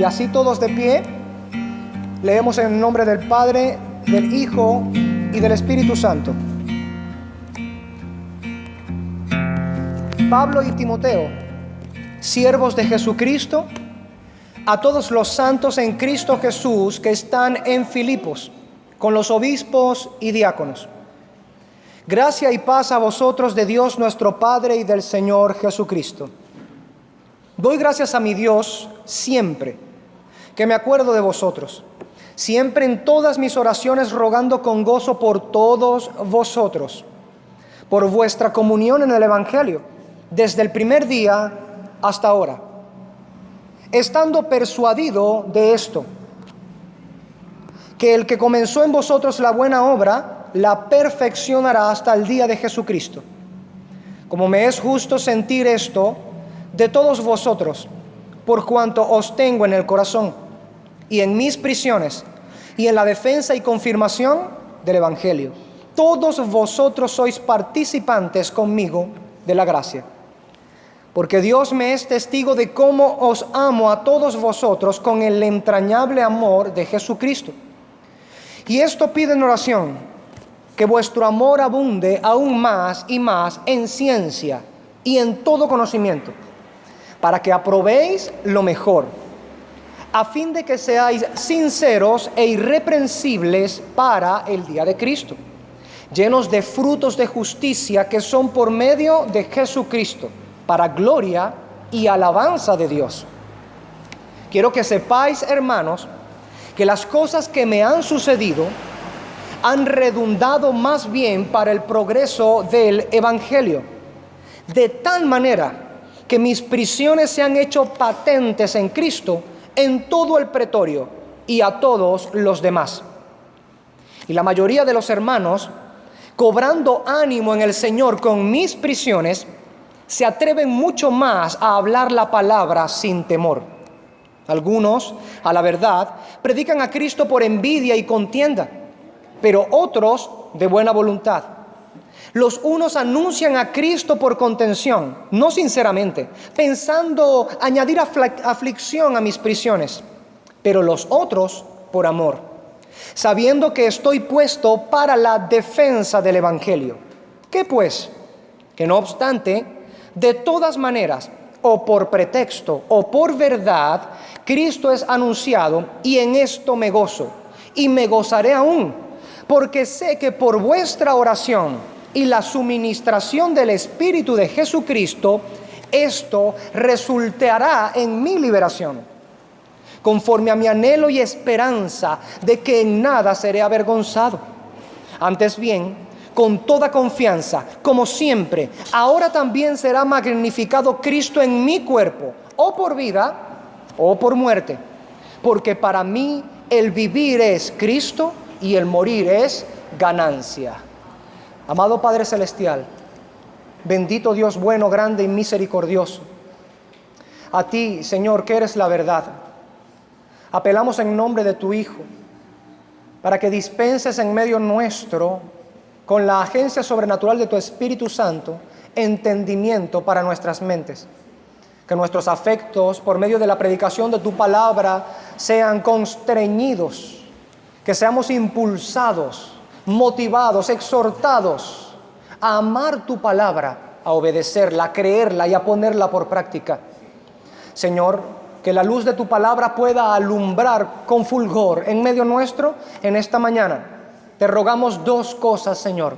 así todos de pie, leemos en el nombre del Padre, del Hijo y del Espíritu Santo. Pablo y Timoteo, siervos de Jesucristo, a todos los santos en Cristo Jesús que están en Filipos, con los obispos y diáconos. Gracia y paz a vosotros de Dios nuestro Padre y del Señor Jesucristo. Doy gracias a mi Dios siempre que me acuerdo de vosotros, siempre en todas mis oraciones rogando con gozo por todos vosotros, por vuestra comunión en el Evangelio, desde el primer día hasta ahora, estando persuadido de esto, que el que comenzó en vosotros la buena obra, la perfeccionará hasta el día de Jesucristo. Como me es justo sentir esto de todos vosotros, por cuanto os tengo en el corazón, y en mis prisiones, y en la defensa y confirmación del Evangelio. Todos vosotros sois participantes conmigo de la gracia. Porque Dios me es testigo de cómo os amo a todos vosotros con el entrañable amor de Jesucristo. Y esto pido en oración, que vuestro amor abunde aún más y más en ciencia y en todo conocimiento, para que aprobéis lo mejor, a fin de que seáis sinceros e irreprensibles para el día de Cristo, llenos de frutos de justicia que son por medio de Jesucristo, para gloria y alabanza de Dios. Quiero que sepáis, hermanos, que las cosas que me han sucedido han redundado más bien para el progreso del Evangelio, de tal manera que mis prisiones se han hecho patentes en Cristo en todo el pretorio y a todos los demás. Y la mayoría de los hermanos, cobrando ánimo en el Señor con mis prisiones, se atreven mucho más a hablar la palabra sin temor. Algunos, a la verdad, predican a Cristo por envidia y contienda, pero otros de buena voluntad. Los unos anuncian a Cristo por contención, no sinceramente, pensando añadir aflicción a mis prisiones, pero los otros por amor, sabiendo que estoy puesto para la defensa del Evangelio. ¿Qué pues? Que no obstante, de todas maneras, o por pretexto o por verdad, Cristo es anunciado, y en esto me gozo, y me gozaré aún, porque sé que por vuestra oración y la suministración del Espíritu de Jesucristo, esto resultará en mi liberación, conforme a mi anhelo y esperanza de que en nada seré avergonzado. Antes bien, con toda confianza, como siempre, ahora también será magnificado Cristo en mi cuerpo, o por vida, o por muerte. Porque para mí el vivir es Cristo y el morir es ganancia. Amado Padre Celestial, bendito Dios bueno, grande y misericordioso, a ti, Señor, que eres la verdad, apelamos en nombre de tu Hijo, para que dispenses en medio nuestro, con la agencia sobrenatural de tu Espíritu Santo, entendimiento para nuestras mentes. Que nuestros afectos, por medio de la predicación de tu palabra, sean constreñidos, que seamos impulsados, motivados, exhortados a amar tu palabra, a obedecerla, a creerla y a ponerla por práctica. Señor, que la luz de tu palabra pueda alumbrar con fulgor en medio nuestro en esta mañana. Te rogamos dos cosas, Señor: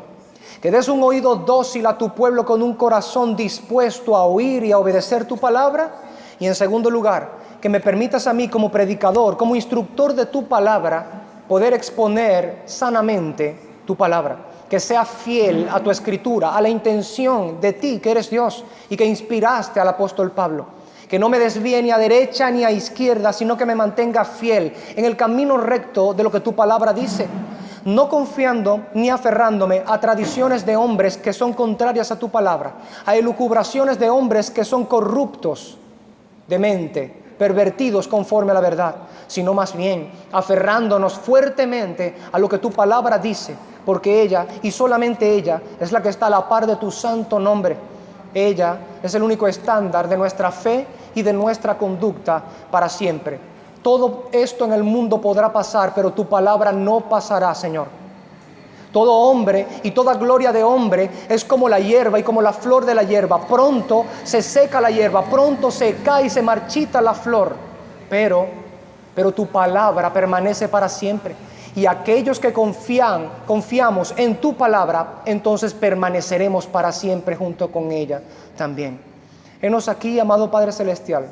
que des un oído dócil a tu pueblo con un corazón dispuesto a oír y a obedecer tu palabra, y en segundo lugar, que me permitas a mí como predicador, como instructor de tu palabra, poder exponer sanamente tu palabra, que sea fiel a tu escritura, a la intención de ti que eres Dios y que inspiraste al apóstol Pablo. Que no me desvíe ni a derecha ni a izquierda, sino que me mantenga fiel en el camino recto de lo que tu palabra dice, no confiando ni aferrándome a tradiciones de hombres que son contrarias a tu palabra, a elucubraciones de hombres que son corruptos de mente, pervertidos conforme a la verdad, sino más bien aferrándonos fuertemente a lo que tu palabra dice, porque ella, y solamente ella, es la que está a la par de tu santo nombre. Ella es el único estándar de nuestra fe y de nuestra conducta para siempre. Todo esto en el mundo podrá pasar, pero tu palabra no pasará, Señor. Todo hombre y toda gloria de hombre es como la hierba y como la flor de la hierba. Pronto se seca la hierba, pronto se cae y se marchita la flor. Pero tu palabra permanece para siempre. Y aquellos que confiamos en tu palabra, entonces permaneceremos para siempre junto con ella también. Henos aquí, amado Padre Celestial,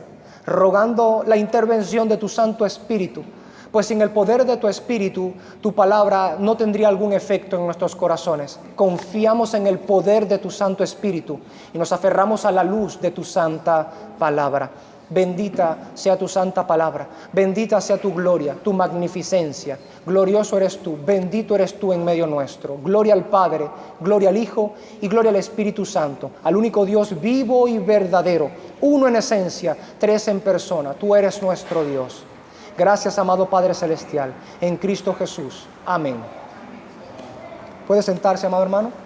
rogando la intervención de tu Santo Espíritu, pues sin el poder de tu Espíritu, tu palabra no tendría algún efecto en nuestros corazones. Confiamos en el poder de tu Santo Espíritu y nos aferramos a la luz de tu santa palabra. Bendita sea tu santa palabra, bendita sea tu gloria, tu magnificencia. Glorioso eres tú, bendito eres tú en medio nuestro. Gloria al Padre, gloria al Hijo y gloria al Espíritu Santo, al único Dios vivo y verdadero, uno en esencia, tres en persona. Tú eres nuestro Dios. Gracias, amado Padre Celestial, en Cristo Jesús. Amén. ¿Puede sentarse, amado hermano?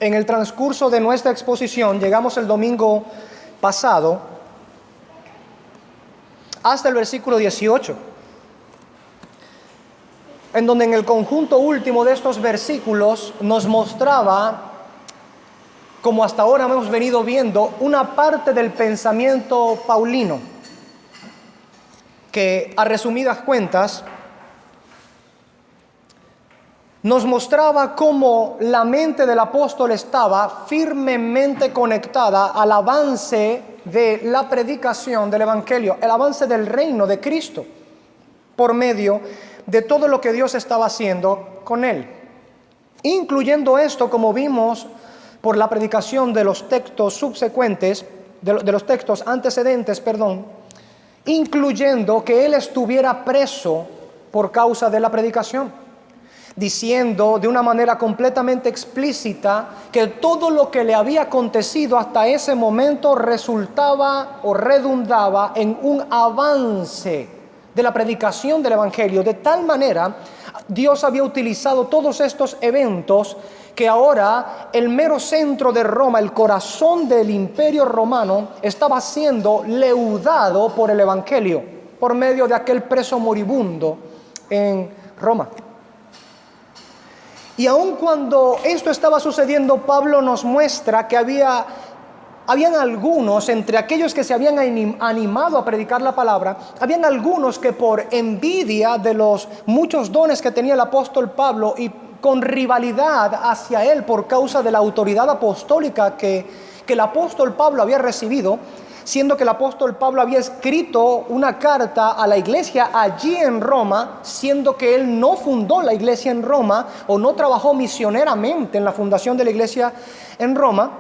En el transcurso de nuestra exposición, llegamos el domingo pasado hasta el versículo 18, en donde en el conjunto último de estos versículos nos mostraba, como hasta ahora hemos venido viendo, una parte del pensamiento paulino, que a resumidas cuentas nos mostraba cómo la mente del apóstol estaba firmemente conectada al avance de la predicación del Evangelio, el avance del reino de Cristo, por medio de todo lo que Dios estaba haciendo con él. Incluyendo esto, como vimos por la predicación de los textos subsecuentes, de los textos antecedentes, incluyendo que él estuviera preso por causa de la predicación, diciendo de una manera completamente explícita que todo lo que le había acontecido hasta ese momento resultaba o redundaba en un avance de la predicación del Evangelio. De tal manera, Dios había utilizado todos estos eventos que ahora el mero centro de Roma, el corazón del imperio romano, estaba siendo leudado por el Evangelio, por medio de aquel preso moribundo en Roma. Y aun cuando esto estaba sucediendo, Pablo nos muestra que habían algunos, entre aquellos que se habían animado a predicar la palabra, habían algunos que por envidia de los muchos dones que tenía el apóstol Pablo y con rivalidad hacia él por causa de la autoridad apostólica que el apóstol Pablo había recibido, siendo que el apóstol Pablo había escrito una carta a la iglesia allí en Roma, siendo que él no fundó la iglesia en Roma o no trabajó misioneramente en la fundación de la iglesia en Roma.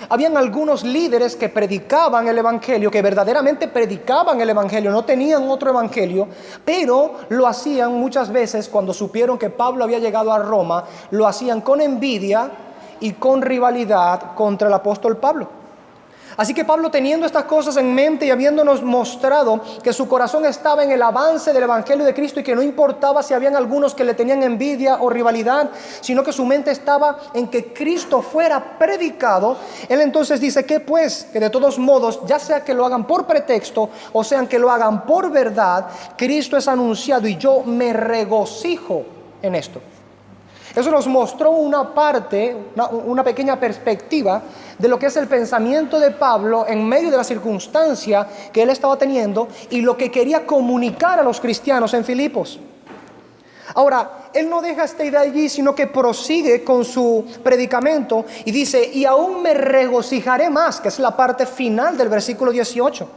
Habían algunos líderes que predicaban el Evangelio, que verdaderamente predicaban el Evangelio, no tenían otro Evangelio, pero lo hacían muchas veces cuando supieron que Pablo había llegado a Roma, lo hacían con envidia y con rivalidad contra el apóstol Pablo. Así que Pablo, teniendo estas cosas en mente y habiéndonos mostrado que su corazón estaba en el avance del Evangelio de Cristo y que no importaba si habían algunos que le tenían envidia o rivalidad, sino que su mente estaba en que Cristo fuera predicado, él entonces dice que pues, que de todos modos, ya sea que lo hagan por pretexto o sean que lo hagan por verdad, Cristo es anunciado y yo me regocijo en esto. Eso nos mostró una parte, una pequeña perspectiva de lo que es el pensamiento de Pablo en medio de la circunstancia que él estaba teniendo y lo que quería comunicar a los cristianos en Filipos. Ahora, él no deja esta idea allí, sino que prosigue con su predicamento y dice, y aún me regocijaré más, que es la parte final del versículo 18.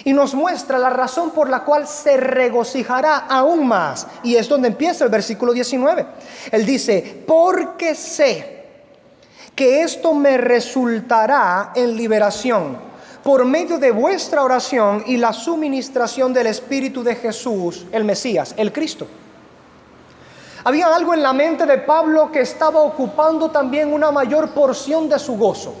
Y nos muestra la razón por la cual se regocijará aún más. Y es donde empieza el versículo 19. Él dice, porque sé que esto me resultará en liberación por medio de vuestra oración y la suministración del Espíritu de Jesús, el Mesías, el Cristo. Había algo en la mente de Pablo que estaba ocupando también una mayor porción de su gozo.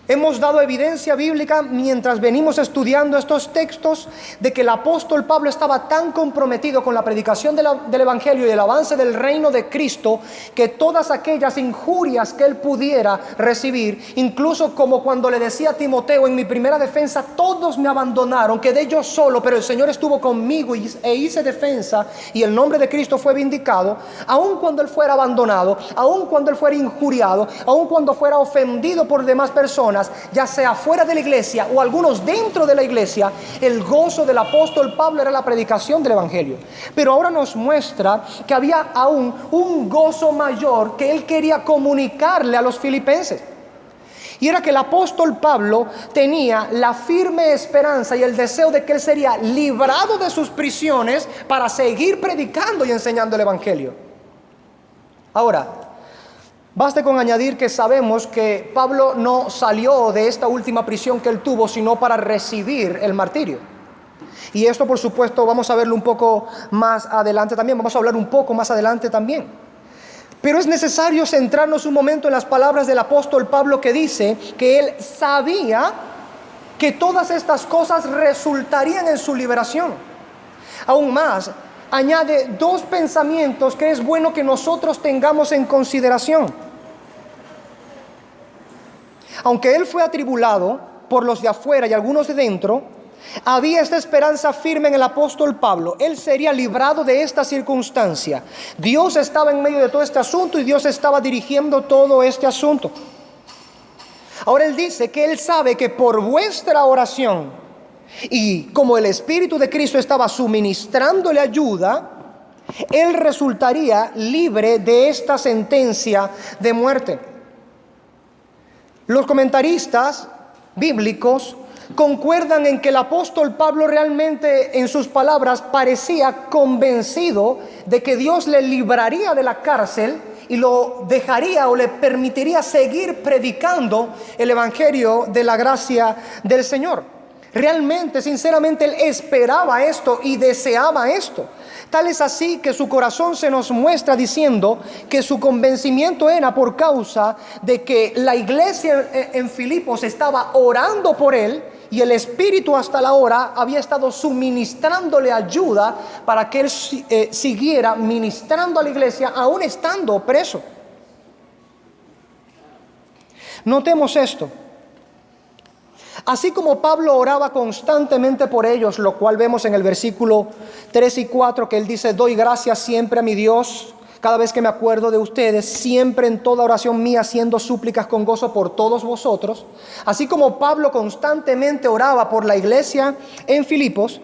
Hemos dado evidencia bíblica mientras venimos estudiando estos textos de que el apóstol Pablo estaba tan comprometido con la predicación del Evangelio y el avance del reino de Cristo, que todas aquellas injurias que él pudiera recibir, incluso como cuando le decía a Timoteo en mi primera defensa, todos me abandonaron, quedé yo solo, pero el Señor estuvo conmigo e hice defensa y el nombre de Cristo fue vindicado. Aun cuando él fuera abandonado, aun cuando él fuera injuriado, aun cuando fuera ofendido por demás personas, ya sea fuera de la iglesia o algunos dentro de la iglesia, el gozo del apóstol Pablo era la predicación del Evangelio. Pero ahora nos muestra que había aún un gozo mayor que él quería comunicarle a los filipenses. Y era que el apóstol Pablo tenía la firme esperanza y el deseo de que él sería librado de sus prisiones para seguir predicando y enseñando el Evangelio. Ahora, baste con añadir que sabemos que Pablo no salió de esta última prisión que él tuvo, sino para recibir el martirio. Y esto, por supuesto, vamos a verlo un poco más adelante también. Vamos a hablar un poco más adelante también. Pero es necesario centrarnos un momento en las palabras del apóstol Pablo, que dice que él sabía que todas estas cosas resultarían en su liberación. Aún más, añade dos pensamientos que es bueno que nosotros tengamos en consideración. Aunque él fue atribulado por los de afuera y algunos de dentro, había esta esperanza firme en el apóstol Pablo. Él sería librado de esta circunstancia. Dios estaba en medio de todo este asunto y Dios estaba dirigiendo todo este asunto. Ahora él dice que él sabe que por vuestra oración y como el Espíritu de Cristo estaba suministrándole ayuda, él resultaría libre de esta sentencia de muerte. Los comentaristas bíblicos concuerdan en que el apóstol Pablo realmente en sus palabras parecía convencido de que Dios le libraría de la cárcel y lo dejaría o le permitiría seguir predicando el evangelio de la gracia del Señor. Realmente, sinceramente, él esperaba esto y deseaba esto. Tal es así que su corazón se nos muestra diciendo que su convencimiento era por causa de que la iglesia en Filipos estaba orando por él y el Espíritu hasta la hora había estado suministrándole ayuda para que él siguiera ministrando a la iglesia aún estando preso. Notemos esto. Así como Pablo oraba constantemente por ellos, lo cual vemos en el versículo 3 y 4, que él dice: doy gracias siempre a mi Dios, cada vez que me acuerdo de ustedes, siempre en toda oración mía, haciendo súplicas con gozo por todos vosotros. Así como Pablo constantemente oraba por la iglesia en Filipos,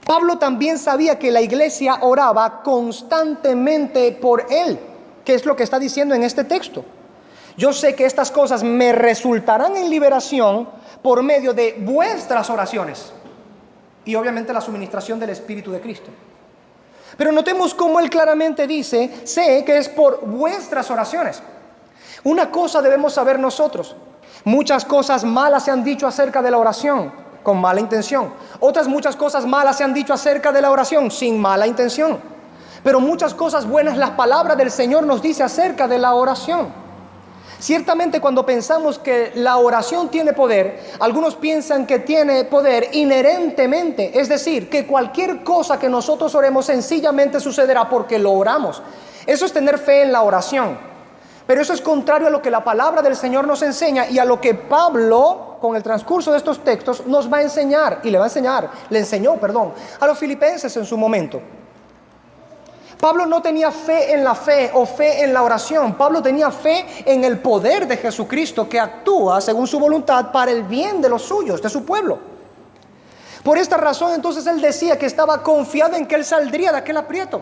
Pablo también sabía que la iglesia oraba constantemente por él, que es lo que está diciendo en este texto. Yo sé que estas cosas me resultarán en liberación por medio de vuestras oraciones y obviamente la suministración del Espíritu de Cristo. Pero notemos cómo él claramente dice: sé que es por vuestras oraciones. Una cosa debemos saber nosotros: muchas cosas malas se han dicho acerca de la oración con mala intención. Otras muchas cosas malas se han dicho acerca de la oración sin mala intención. Pero muchas cosas buenas la palabra del Señor nos dice acerca de la oración. Ciertamente, cuando pensamos que la oración tiene poder, algunos piensan que tiene poder inherentemente, es decir, que cualquier cosa que nosotros oremos sencillamente sucederá porque lo oramos. Eso es tener fe en la oración. Pero eso es contrario a lo que la palabra del Señor nos enseña y a lo que Pablo, con el transcurso de estos textos, nos va a enseñar y le enseñó a los filipenses en su momento. Pablo no tenía fe en la fe o fe en la oración. Pablo tenía fe en el poder de Jesucristo, que actúa según su voluntad para el bien de los suyos, de su pueblo. Por esta razón, entonces, él decía que estaba confiado en que él saldría de aquel aprieto.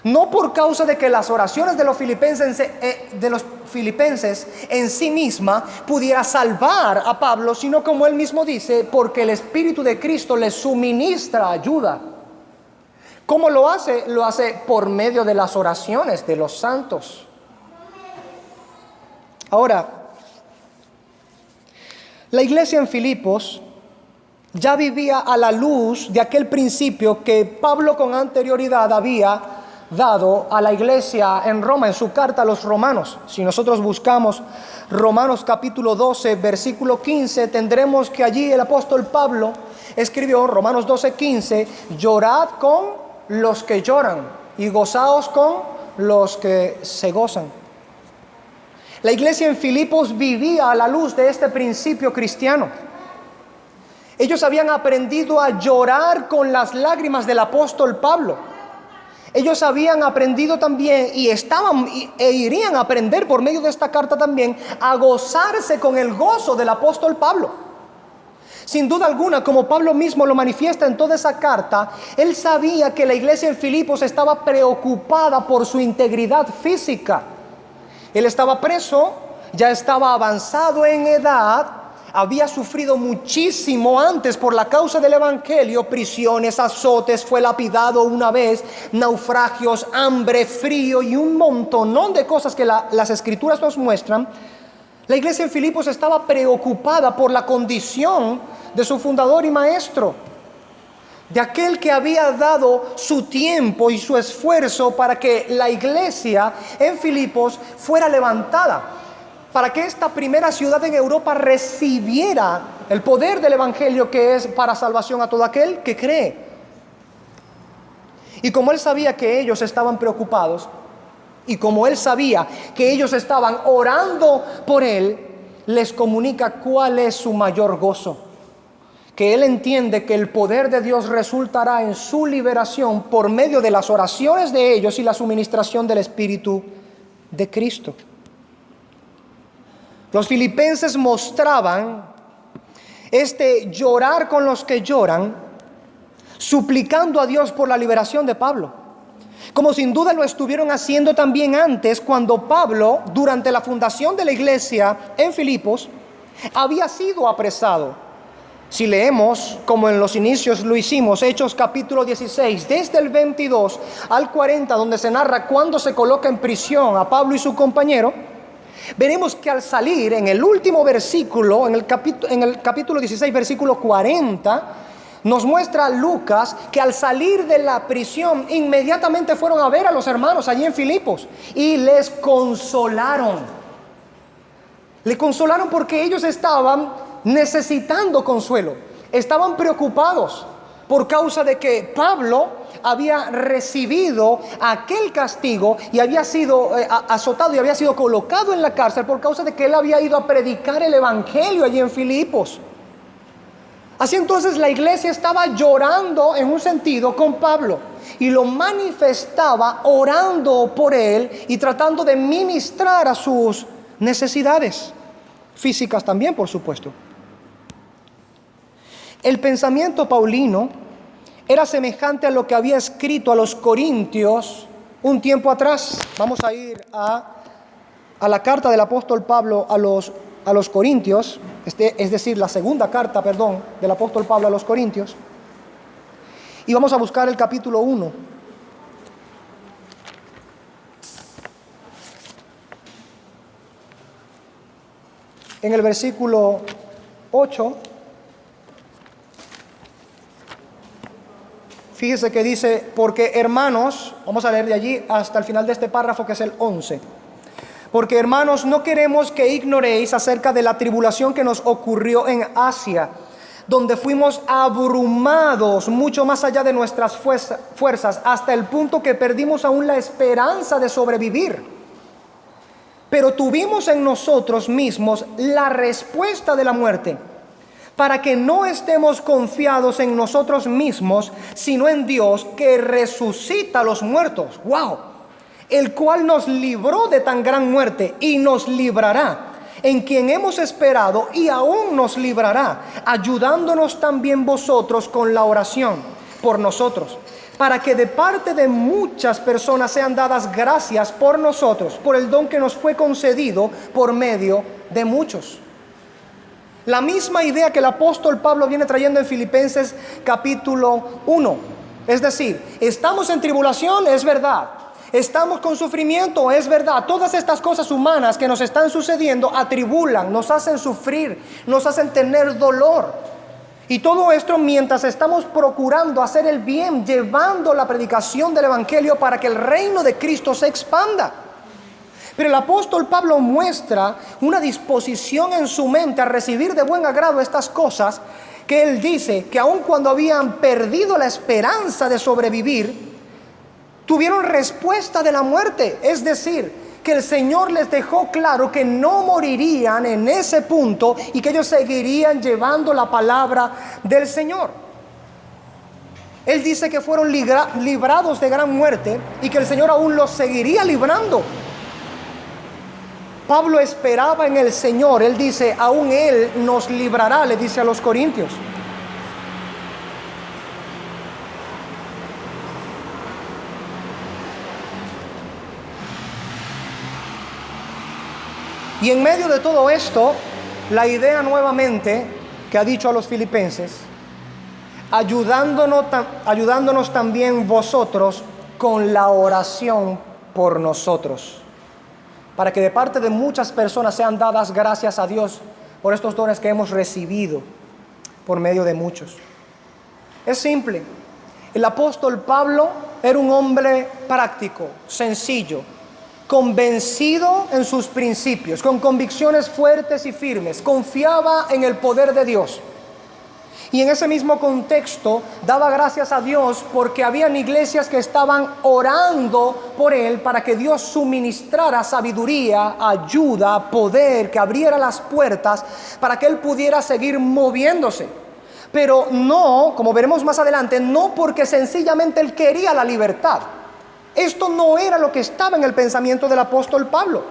No por causa de que las oraciones de los filipenses en sí misma pudiera salvar a Pablo, sino, como él mismo dice, porque el Espíritu de Cristo le suministra ayuda. ¿Cómo lo hace? Lo hace por medio de las oraciones de los santos. Ahora, la iglesia en Filipos ya vivía a la luz de aquel principio que Pablo con anterioridad había dado a la iglesia en Roma, en su carta a los romanos. Si nosotros buscamos Romanos capítulo 12, versículo 15, tendremos que allí el apóstol Pablo escribió, Romanos 12, 15, llorad con los que lloran y gozaos con los que se gozan. La iglesia en Filipos vivía a la luz de este principio cristiano. Ellos habían aprendido a llorar con las lágrimas del apóstol Pablo. Ellos habían aprendido también y irían a aprender por medio de esta carta también a gozarse con el gozo del apóstol Pablo. Sin duda alguna, como Pablo mismo lo manifiesta en toda esa carta, él sabía que la iglesia en Filipos estaba preocupada por su integridad física. Él estaba preso, ya estaba avanzado en edad, había sufrido muchísimo antes por la causa del evangelio, prisiones, azotes, fue lapidado una vez, naufragios, hambre, frío y un montonón de cosas que las escrituras nos muestran. La iglesia en Filipos estaba preocupada por la condición de su fundador y maestro, de aquel que había dado su tiempo y su esfuerzo para que la iglesia en Filipos fuera levantada, para que esta primera ciudad en Europa recibiera el poder del evangelio que es para salvación a todo aquel que cree. Y como él sabía que ellos estaban preocupados, y como él sabía que ellos estaban orando por él, les comunica cuál es su mayor gozo. Que él entiende que el poder de Dios resultará en su liberación por medio de las oraciones de ellos y la suministración del Espíritu de Cristo. Los filipenses mostraban este llorar con los que lloran, suplicando a Dios por la liberación de Pablo, como sin duda lo estuvieron haciendo también antes, cuando Pablo, durante la fundación de la iglesia en Filipos, había sido apresado. Si leemos, como en los inicios lo hicimos, Hechos capítulo 16, desde el 22 al 40, donde se narra cuando se coloca en prisión a Pablo y su compañero, veremos que al salir, en el último versículo, en el capítulo 16, versículo 40, nos muestra Lucas que al salir de la prisión, inmediatamente fueron a ver a los hermanos allí en Filipos y les consolaron. Le consolaron porque ellos estaban necesitando consuelo, estaban preocupados por causa de que Pablo había recibido aquel castigo y había sido azotado y había sido colocado en la cárcel por causa de que él había ido a predicar el evangelio allí en Filipos. Así entonces la iglesia estaba llorando en un sentido con Pablo y lo manifestaba orando por él y tratando de ministrar a sus necesidades físicas también, por supuesto. El pensamiento paulino era semejante a lo que había escrito a los corintios un tiempo atrás. Vamos a ir a la carta del apóstol Pablo a los corintios, es decir, la segunda carta, del apóstol Pablo a los corintios. Y vamos a buscar el capítulo 1. En el versículo 8, fíjese que dice, porque hermanos, vamos a leer de allí hasta el final de este párrafo que es el 11. Porque hermanos, no queremos que ignoréis acerca de la tribulación que nos ocurrió en Asia, donde fuimos abrumados mucho más allá de nuestras fuerzas, hasta el punto que perdimos aún la esperanza de sobrevivir. Pero tuvimos en nosotros mismos la respuesta de la muerte, para que no estemos confiados en nosotros mismos, sino en Dios que resucita a los muertos. ¡Wow! El cual nos libró de tan gran muerte y nos librará, en quien hemos esperado y aún nos librará, ayudándonos también vosotros con la oración por nosotros, para que de parte de muchas personas sean dadas gracias por nosotros, por el don que nos fue concedido por medio de muchos. La misma idea que el apóstol Pablo viene trayendo en Filipenses capítulo 1. Es decir, estamos en tribulación, es verdad. Estamos con sufrimiento, es verdad. Todas estas cosas humanas que nos están sucediendo atribulan, nos hacen sufrir, nos hacen tener dolor. Y todo esto mientras estamos procurando hacer el bien, llevando la predicación del Evangelio para que el reino de Cristo se expanda. Pero el apóstol Pablo muestra una disposición en su mente a recibir de buen agrado estas cosas, que él dice que aun cuando habían perdido la esperanza de sobrevivir, tuvieron respuesta de la muerte. Es decir, que el Señor les dejó claro que no morirían en ese punto y que ellos seguirían llevando la palabra del Señor. Él dice que fueron librados de gran muerte y que el Señor aún los seguiría librando. Pablo esperaba en el Señor. Él dice, aún Él nos librará, le dice a los corintios. Y en medio de todo esto, la idea nuevamente que ha dicho a los filipenses, ayudándonos también vosotros con la oración por nosotros, para que de parte de muchas personas sean dadas gracias a Dios por estos dones que hemos recibido por medio de muchos. Es simple. El apóstol Pablo era un hombre práctico, sencillo, convencido en sus principios, con convicciones fuertes y firmes, confiaba en el poder de Dios. Y en ese mismo contexto daba gracias a Dios porque habían iglesias que estaban orando por él para que Dios suministrara sabiduría, ayuda, poder, que abriera las puertas para que él pudiera seguir moviéndose. Pero no, como veremos más adelante, no porque sencillamente él quería la libertad. Esto no era lo que estaba en el pensamiento del apóstol Pablo.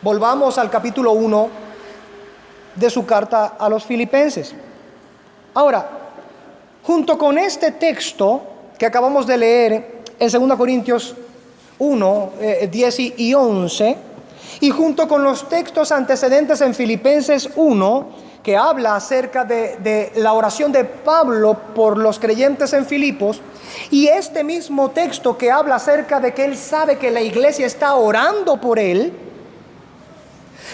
Volvamos al capítulo 1 de su carta a los filipenses. Ahora, junto con este texto que acabamos de leer en 2 Corintios 1, 10 y 11, y junto con los textos antecedentes en Filipenses 1, que habla acerca de la oración de Pablo por los creyentes en Filipos, y este mismo texto que habla acerca de que él sabe que la iglesia está orando por él,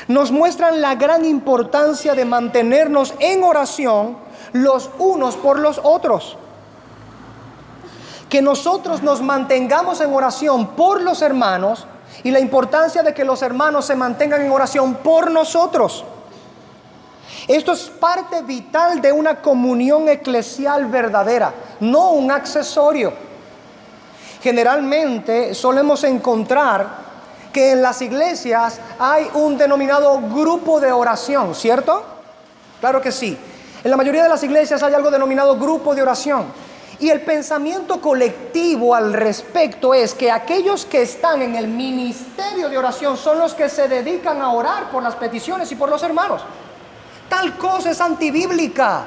nos muestran la gran importancia de mantenernos en oración los unos por los otros. Que nosotros nos mantengamos en oración por los hermanos y la importancia de que los hermanos se mantengan en oración por nosotros. Esto es parte vital de una comunión eclesial verdadera, no un accesorio. Generalmente solemos encontrar que en las iglesias hay un denominado grupo de oración, ¿cierto? Claro que sí. En la mayoría de las iglesias hay algo denominado grupo de oración. Y el pensamiento colectivo al respecto es que aquellos que están en el ministerio de oración son los que se dedican a orar por las peticiones y por los hermanos. Tal cosa es antibíblica.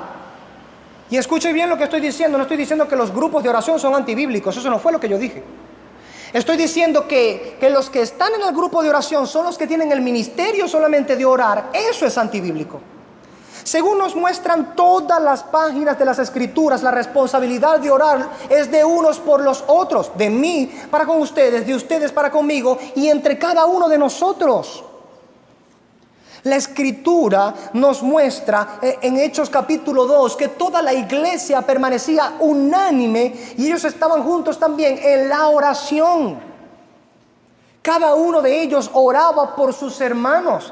Y escuche bien lo que estoy diciendo. No estoy diciendo que los grupos de oración son antibíblicos. Eso no fue lo que yo dije. Estoy diciendo que los que están en el grupo de oración son los que tienen el ministerio solamente de orar. Eso es antibíblico. Según nos muestran todas las páginas de las Escrituras, la responsabilidad de orar es de unos por los otros, de mí para con ustedes, de ustedes para conmigo y entre cada uno de nosotros. La Escritura nos muestra en Hechos capítulo 2 que toda la iglesia permanecía unánime y ellos estaban juntos también en la oración. Cada uno de ellos oraba por sus hermanos.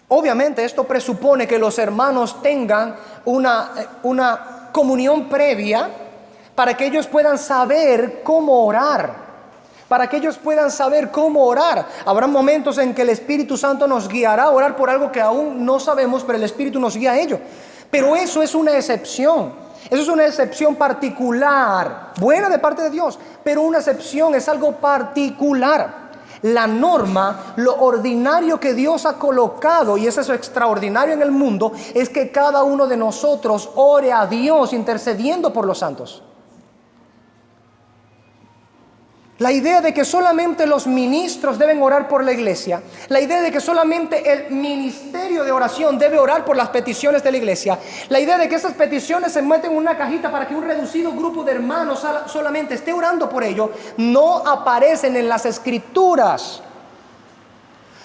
Obviamente esto presupone que los hermanos tengan una comunión previa para que ellos puedan saber cómo orar. Para que ellos puedan saber cómo orar. Habrá momentos en que el Espíritu Santo nos guiará a orar por algo que aún no sabemos, pero el Espíritu nos guía a ello. Pero eso es una excepción. Eso es una excepción particular, buena de parte de Dios, pero una excepción es algo particular. La norma, lo ordinario que Dios ha colocado, y eso es extraordinario en el mundo, es que cada uno de nosotros ore a Dios intercediendo por los santos. La idea de que solamente los ministros deben orar por la iglesia, la idea de que solamente el ministerio de oración debe orar por las peticiones de la iglesia, la idea de que esas peticiones se meten en una cajita para que un reducido grupo de hermanos solamente esté orando por ello, no aparecen en las Escrituras.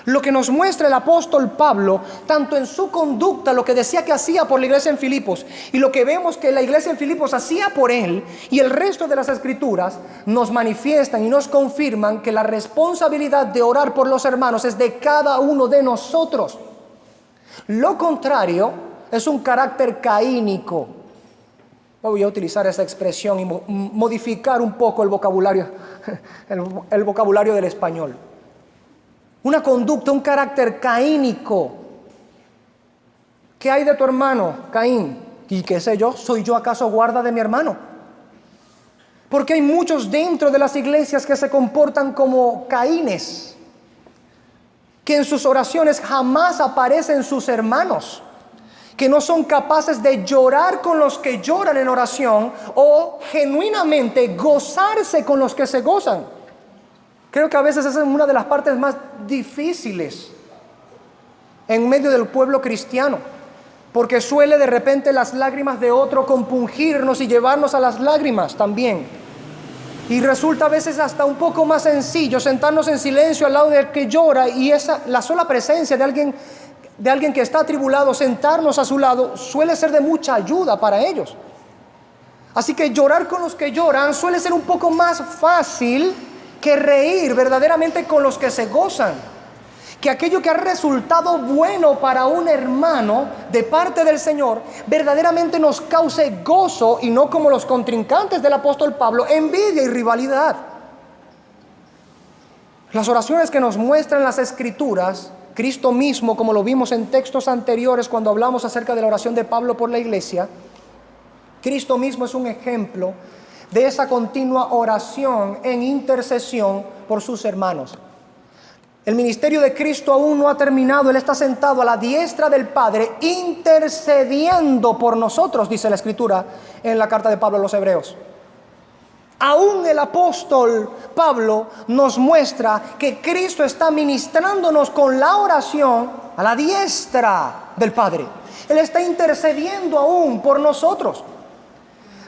Lo que nos muestra el apóstol Pablo, tanto en su conducta, lo que decía que hacía por la iglesia en Filipos, y lo que vemos que la iglesia en Filipos hacía por él, y el resto de las escrituras, nos manifiestan y nos confirman que la responsabilidad de orar por los hermanos es de cada uno de nosotros. Lo contrario es un carácter caínico. Voy a utilizar esa expresión y modificar un poco el vocabulario, el vocabulario del español. Una conducta, un carácter caínico. ¿Qué hay de tu hermano, Caín? ¿Y qué sé yo? ¿Soy yo acaso guarda de mi hermano? Porque hay muchos dentro de las iglesias que se comportan como Caínes, que en sus oraciones jamás aparecen sus hermanos, que no son capaces de llorar con los que lloran en oración o genuinamente gozarse con los que se gozan. Creo que a veces esa es una de las partes más difíciles en medio del pueblo cristiano, porque suele de repente las lágrimas de otro compungirnos y llevarnos a las lágrimas también. Y resulta a veces hasta un poco más sencillo sentarnos en silencio al lado del que llora, y la sola presencia de alguien que está atribulado, sentarnos a su lado, suele ser de mucha ayuda para ellos. Así que llorar con los que lloran suele ser un poco más fácil que reír verdaderamente con los que se gozan. Que aquello que ha resultado bueno para un hermano de parte del Señor verdaderamente nos cause gozo, y no como los contrincantes del apóstol Pablo, envidia y rivalidad. Las oraciones que nos muestran las Escrituras, Cristo mismo, como lo vimos en textos anteriores cuando hablamos acerca de la oración de Pablo por la iglesia, Cristo mismo es un ejemplo de esa continua oración en intercesión por sus hermanos. El ministerio de Cristo aún no ha terminado. Él está sentado a la diestra del Padre intercediendo por nosotros, dice la Escritura en la carta de Pablo a los Hebreos. Aún el apóstol Pablo nos muestra que Cristo está ministrándonos con la oración a la diestra del Padre. Él está intercediendo aún por nosotros.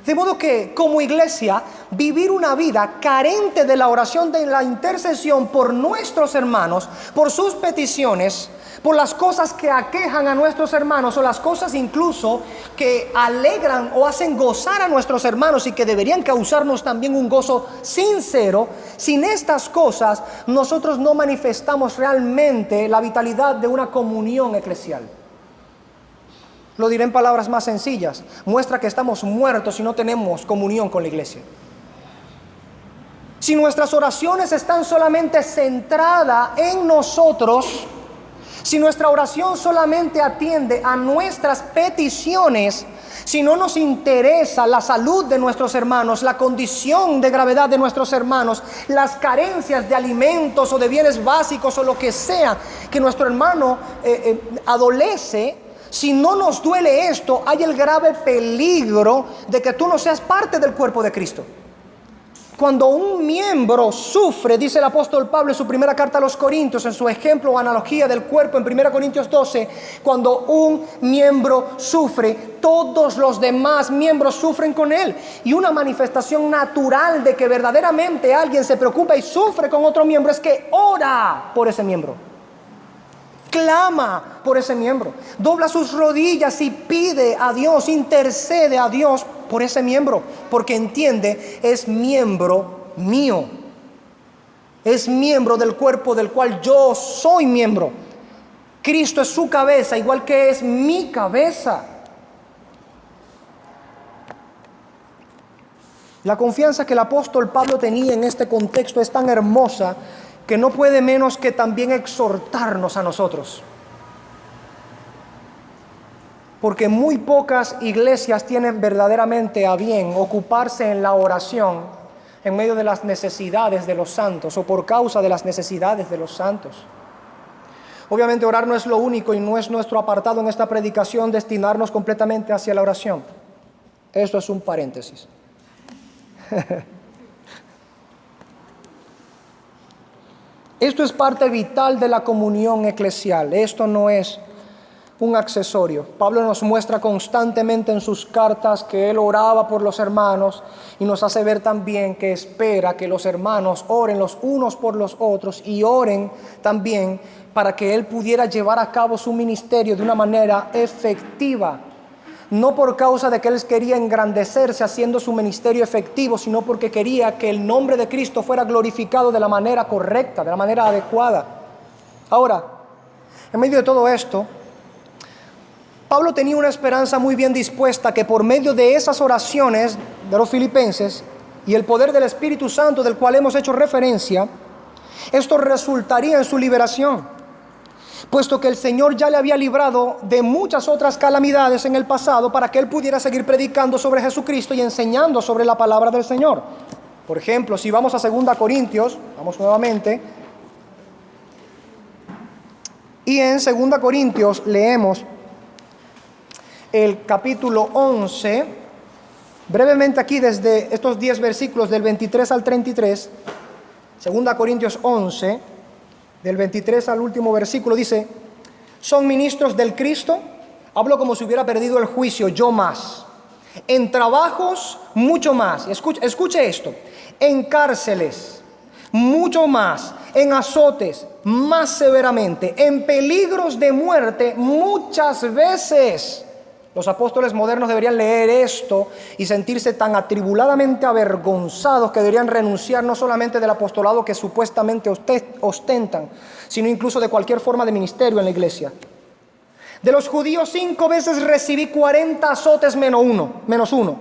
De modo que, como iglesia, vivir una vida carente de la oración, de la intercesión por nuestros hermanos, por sus peticiones, por las cosas que aquejan a nuestros hermanos, o las cosas incluso que alegran o hacen gozar a nuestros hermanos y que deberían causarnos también un gozo sincero, sin estas cosas nosotros no manifestamos realmente la vitalidad de una comunión eclesial. Lo diré en palabras más sencillas: muestra que estamos muertos si no tenemos comunión con la iglesia. Si nuestras oraciones están solamente centradas en nosotros, si nuestra oración solamente atiende a nuestras peticiones, si no nos interesa la salud de nuestros hermanos, la condición de gravedad de nuestros hermanos, las carencias de alimentos o de bienes básicos o lo que sea que nuestro hermano adolece, si no nos duele esto, hay el grave peligro de que tú no seas parte del cuerpo de Cristo. Cuando un miembro sufre, dice el apóstol Pablo en su primera carta a los Corintios, en su ejemplo o analogía del cuerpo en 1 Corintios 12, cuando un miembro sufre, todos los demás miembros sufren con él. Y una manifestación natural de que verdaderamente alguien se preocupa y sufre con otro miembro es que ora por ese miembro. Clama por ese miembro, dobla sus rodillas y pide a Dios, intercede a Dios por ese miembro, porque entiende, es miembro mío, es miembro del cuerpo del cual yo soy miembro. Cristo es su cabeza, igual que es mi cabeza. La confianza que el apóstol Pablo tenía en este contexto es tan hermosa que no puede menos que también exhortarnos a nosotros. Porque muy pocas iglesias tienen verdaderamente a bien ocuparse en la oración en medio de las necesidades de los santos o por causa de las necesidades de los santos. Obviamente orar no es lo único y no es nuestro apartado en esta predicación destinarnos completamente hacia la oración. Esto es un paréntesis. Esto es parte vital de la comunión eclesial. Esto no es un accesorio. Pablo nos muestra constantemente en sus cartas que él oraba por los hermanos y nos hace ver también que espera que los hermanos oren los unos por los otros y oren también para que él pudiera llevar a cabo su ministerio de una manera efectiva. No por causa de que él quería engrandecerse haciendo su ministerio efectivo, sino porque quería que el nombre de Cristo fuera glorificado de la manera correcta, de la manera adecuada. Ahora, en medio de todo esto, Pablo tenía una esperanza muy bien dispuesta que por medio de esas oraciones de los filipenses y el poder del Espíritu Santo del cual hemos hecho referencia, esto resultaría en su liberación, puesto que el Señor ya le había librado de muchas otras calamidades en el pasado para que él pudiera seguir predicando sobre Jesucristo y enseñando sobre la palabra del Señor. Por ejemplo, si vamos a 2 Corintios, vamos nuevamente, y en 2 Corintios leemos el capítulo 11, brevemente aquí desde estos 10 versículos del 23 al 33, 2 Corintios 11, del 23 al último versículo, dice: son ministros del Cristo, hablo como si hubiera perdido el juicio, yo más, en trabajos mucho más, escuche esto, en cárceles mucho más, en azotes más severamente, en peligros de muerte muchas veces. Los apóstoles modernos deberían leer esto y sentirse tan atribuladamente avergonzados que deberían renunciar no solamente del apostolado que supuestamente ostentan, sino incluso de cualquier forma de ministerio en la iglesia. De los judíos 5 veces recibí 40 azotes menos uno.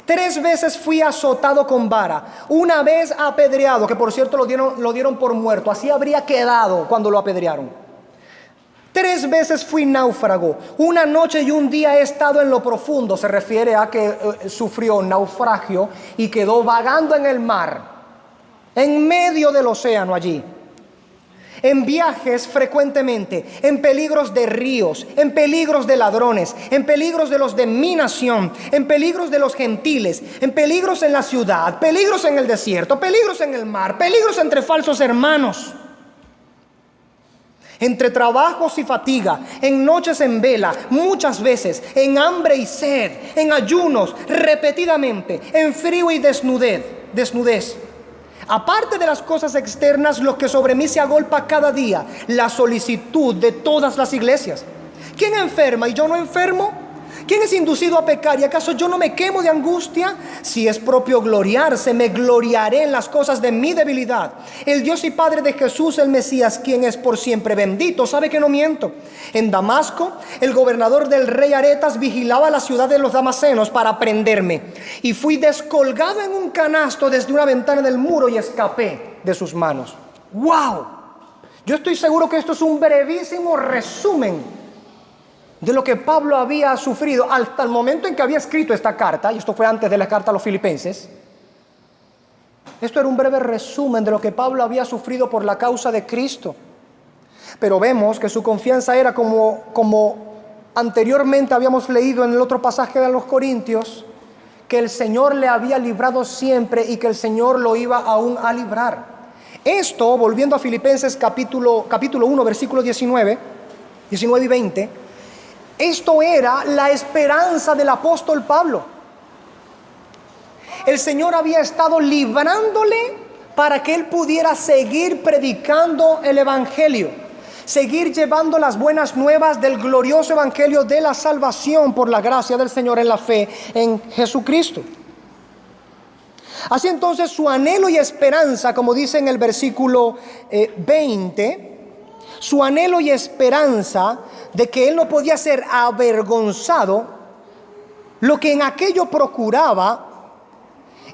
3 veces fui azotado con vara, 1 vez apedreado, que por cierto lo dieron por muerto, así habría quedado cuando lo apedrearon. 3 veces fui náufrago, 1 noche y 1 día he estado en lo profundo, se refiere a que sufrió naufragio y quedó vagando en el mar, en medio del océano allí. En viajes frecuentemente, en peligros de ríos, en peligros de ladrones, en peligros de los de mi nación, en peligros de los gentiles, en peligros en la ciudad, peligros en el desierto, peligros en el mar, peligros entre falsos hermanos. Entre trabajos y fatiga, en noches en vela, muchas veces, en hambre y sed, en ayunos, repetidamente, en frío y desnudez. Aparte de las cosas externas, lo que sobre mí se agolpa cada día, la solicitud de todas las iglesias. ¿Quién enferma y yo no enfermo? ¿Quién es inducido a pecar y acaso yo no me quemo de angustia? Si es propio gloriarse, me gloriaré en las cosas de mi debilidad. El Dios y Padre de Jesús el Mesías, quien es por siempre bendito, sabe que no miento. En Damasco, el gobernador del rey Aretas vigilaba la ciudad de los damasenos para prenderme, y fui descolgado en un canasto desde una ventana del muro y escapé de sus manos. ¡Wow! Yo estoy seguro que esto es un brevísimo resumen de lo que Pablo había sufrido hasta el momento en que había escrito esta carta, y esto fue antes de la carta a los filipenses. Esto era un breve resumen de lo que Pablo había sufrido por la causa de Cristo. Pero vemos que su confianza era como anteriormente habíamos leído en el otro pasaje de los Corintios, que el Señor le había librado siempre y que el Señor lo iba aún a librar. Esto, volviendo a Filipenses capítulo 1, versículos 19 y 20, esto era la esperanza del apóstol Pablo. El Señor había estado librándole para que él pudiera seguir predicando el evangelio, seguir llevando las buenas nuevas del glorioso evangelio de la salvación por la gracia del Señor en la fe en Jesucristo. Así entonces su anhelo y esperanza, como dice en el versículo 20, su anhelo y esperanza de que él no podía ser avergonzado, lo que en aquello procuraba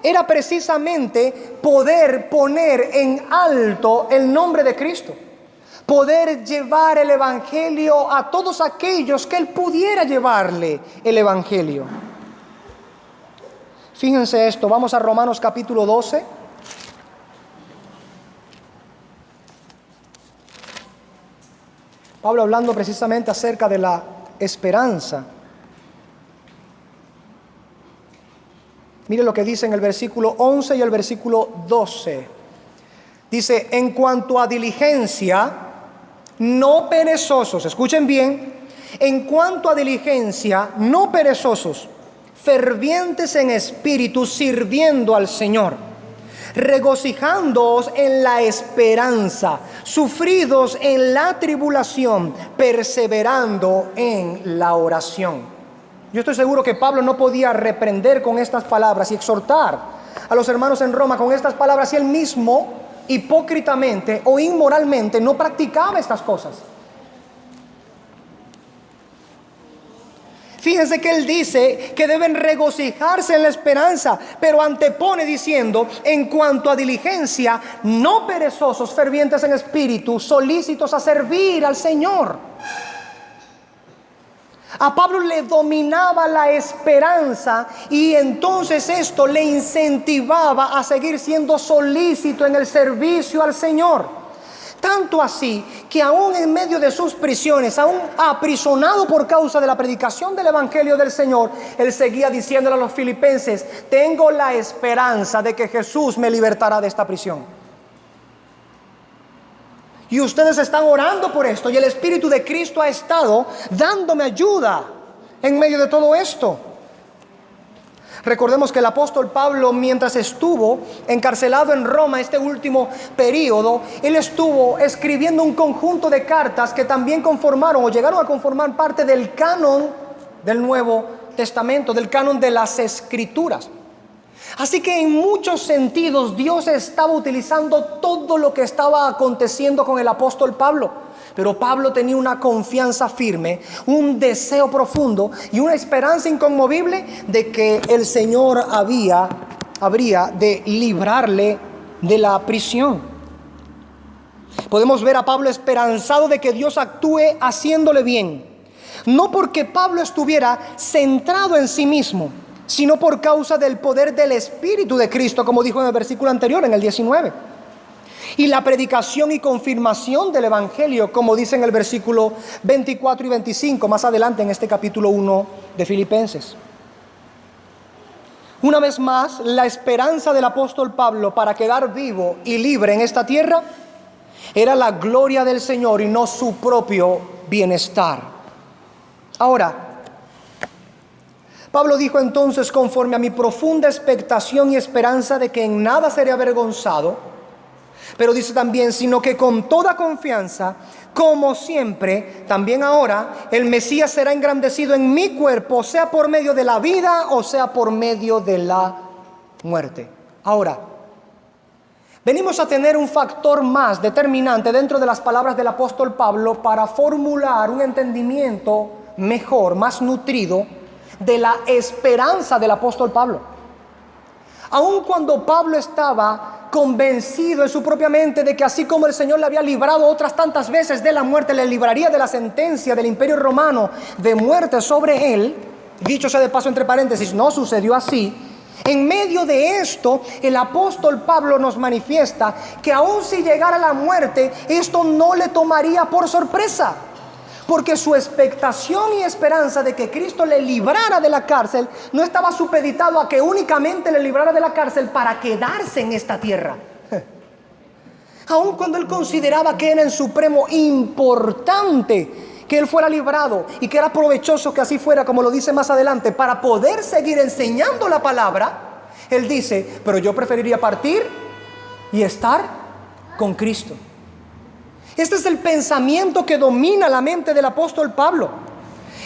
era precisamente poder poner en alto el nombre de Cristo, poder llevar el evangelio a todos aquellos que él pudiera llevarle el evangelio. Fíjense esto, vamos a Romanos capítulo 12. Pablo hablando precisamente acerca de la esperanza. Mire lo que dice en el versículo 11 y el versículo 12. Dice: en cuanto a diligencia, no perezosos, escuchen bien, En cuanto a diligencia, no perezosos, fervientes en espíritu, sirviendo al Señor, regocijándoos en la esperanza, sufridos en la tribulación, perseverando en la oración. Yo estoy seguro que Pablo no podía reprender con estas palabras y exhortar a los hermanos en Roma con estas palabras si él mismo hipócritamente o inmoralmente no practicaba estas cosas. Fíjense que él dice que deben regocijarse en la esperanza, pero antepone diciendo, en cuanto a diligencia, no perezosos, fervientes en espíritu, solícitos a servir al Señor. A Pablo le dominaba la esperanza y entonces esto le incentivaba a seguir siendo solícito en el servicio al Señor. Tanto así que aún en medio de sus prisiones, aún aprisionado por causa de la predicación del Evangelio del Señor, él seguía diciéndole a los filipenses, tengo la esperanza de que Jesús me libertará de esta prisión. Y ustedes están orando por esto y el Espíritu de Cristo ha estado dándome ayuda en medio de todo esto. Recordemos que el apóstol Pablo, mientras estuvo encarcelado en Roma este último periodo, él estuvo escribiendo un conjunto de cartas que también conformaron o llegaron a conformar parte del canon del Nuevo Testamento, del canon de las Escrituras. Así que en muchos sentidos Dios estaba utilizando todo lo que estaba aconteciendo con el apóstol Pablo. Pero Pablo tenía una confianza firme, un deseo profundo y una esperanza inconmovible de que el Señor habría de librarle de la prisión. Podemos ver a Pablo esperanzado de que Dios actúe haciéndole bien. No porque Pablo estuviera centrado en sí mismo, sino por causa del poder del Espíritu de Cristo, como dijo en el versículo anterior, en el 19. Y la predicación y confirmación del Evangelio, como dice en el versículo 24 y 25, más adelante en este capítulo 1 de Filipenses. Una vez más, la esperanza del apóstol Pablo para quedar vivo y libre en esta tierra era la gloria del Señor y no su propio bienestar. Ahora, Pablo dijo entonces, conforme a mi profunda expectación y esperanza de que en nada seré avergonzado, pero dice también, sino que con toda confianza, como siempre, también ahora, el Mesías será engrandecido en mi cuerpo, sea por medio de la vida o sea por medio de la muerte. Ahora, venimos a tener un factor más determinante dentro de las palabras del apóstol Pablo para formular un entendimiento mejor, más nutrido de la esperanza del apóstol Pablo. Aun cuando Pablo estaba convencido en su propia mente de que así como el Señor le había librado otras tantas veces de la muerte, le libraría de la sentencia del Imperio Romano de muerte sobre él, dicho sea de paso entre paréntesis, no sucedió así. En medio de esto, el apóstol Pablo nos manifiesta que aun si llegara la muerte, esto no le tomaría por sorpresa, porque su expectación y esperanza de que Cristo le librara de la cárcel no estaba supeditado a que únicamente le librara de la cárcel para quedarse en esta tierra. Aun cuando él consideraba que era en supremo importante que él fuera librado y que era provechoso que así fuera, como lo dice más adelante, para poder seguir enseñando la palabra, él dice, pero yo preferiría partir y estar con Cristo. Este es el pensamiento que domina la mente del apóstol Pablo.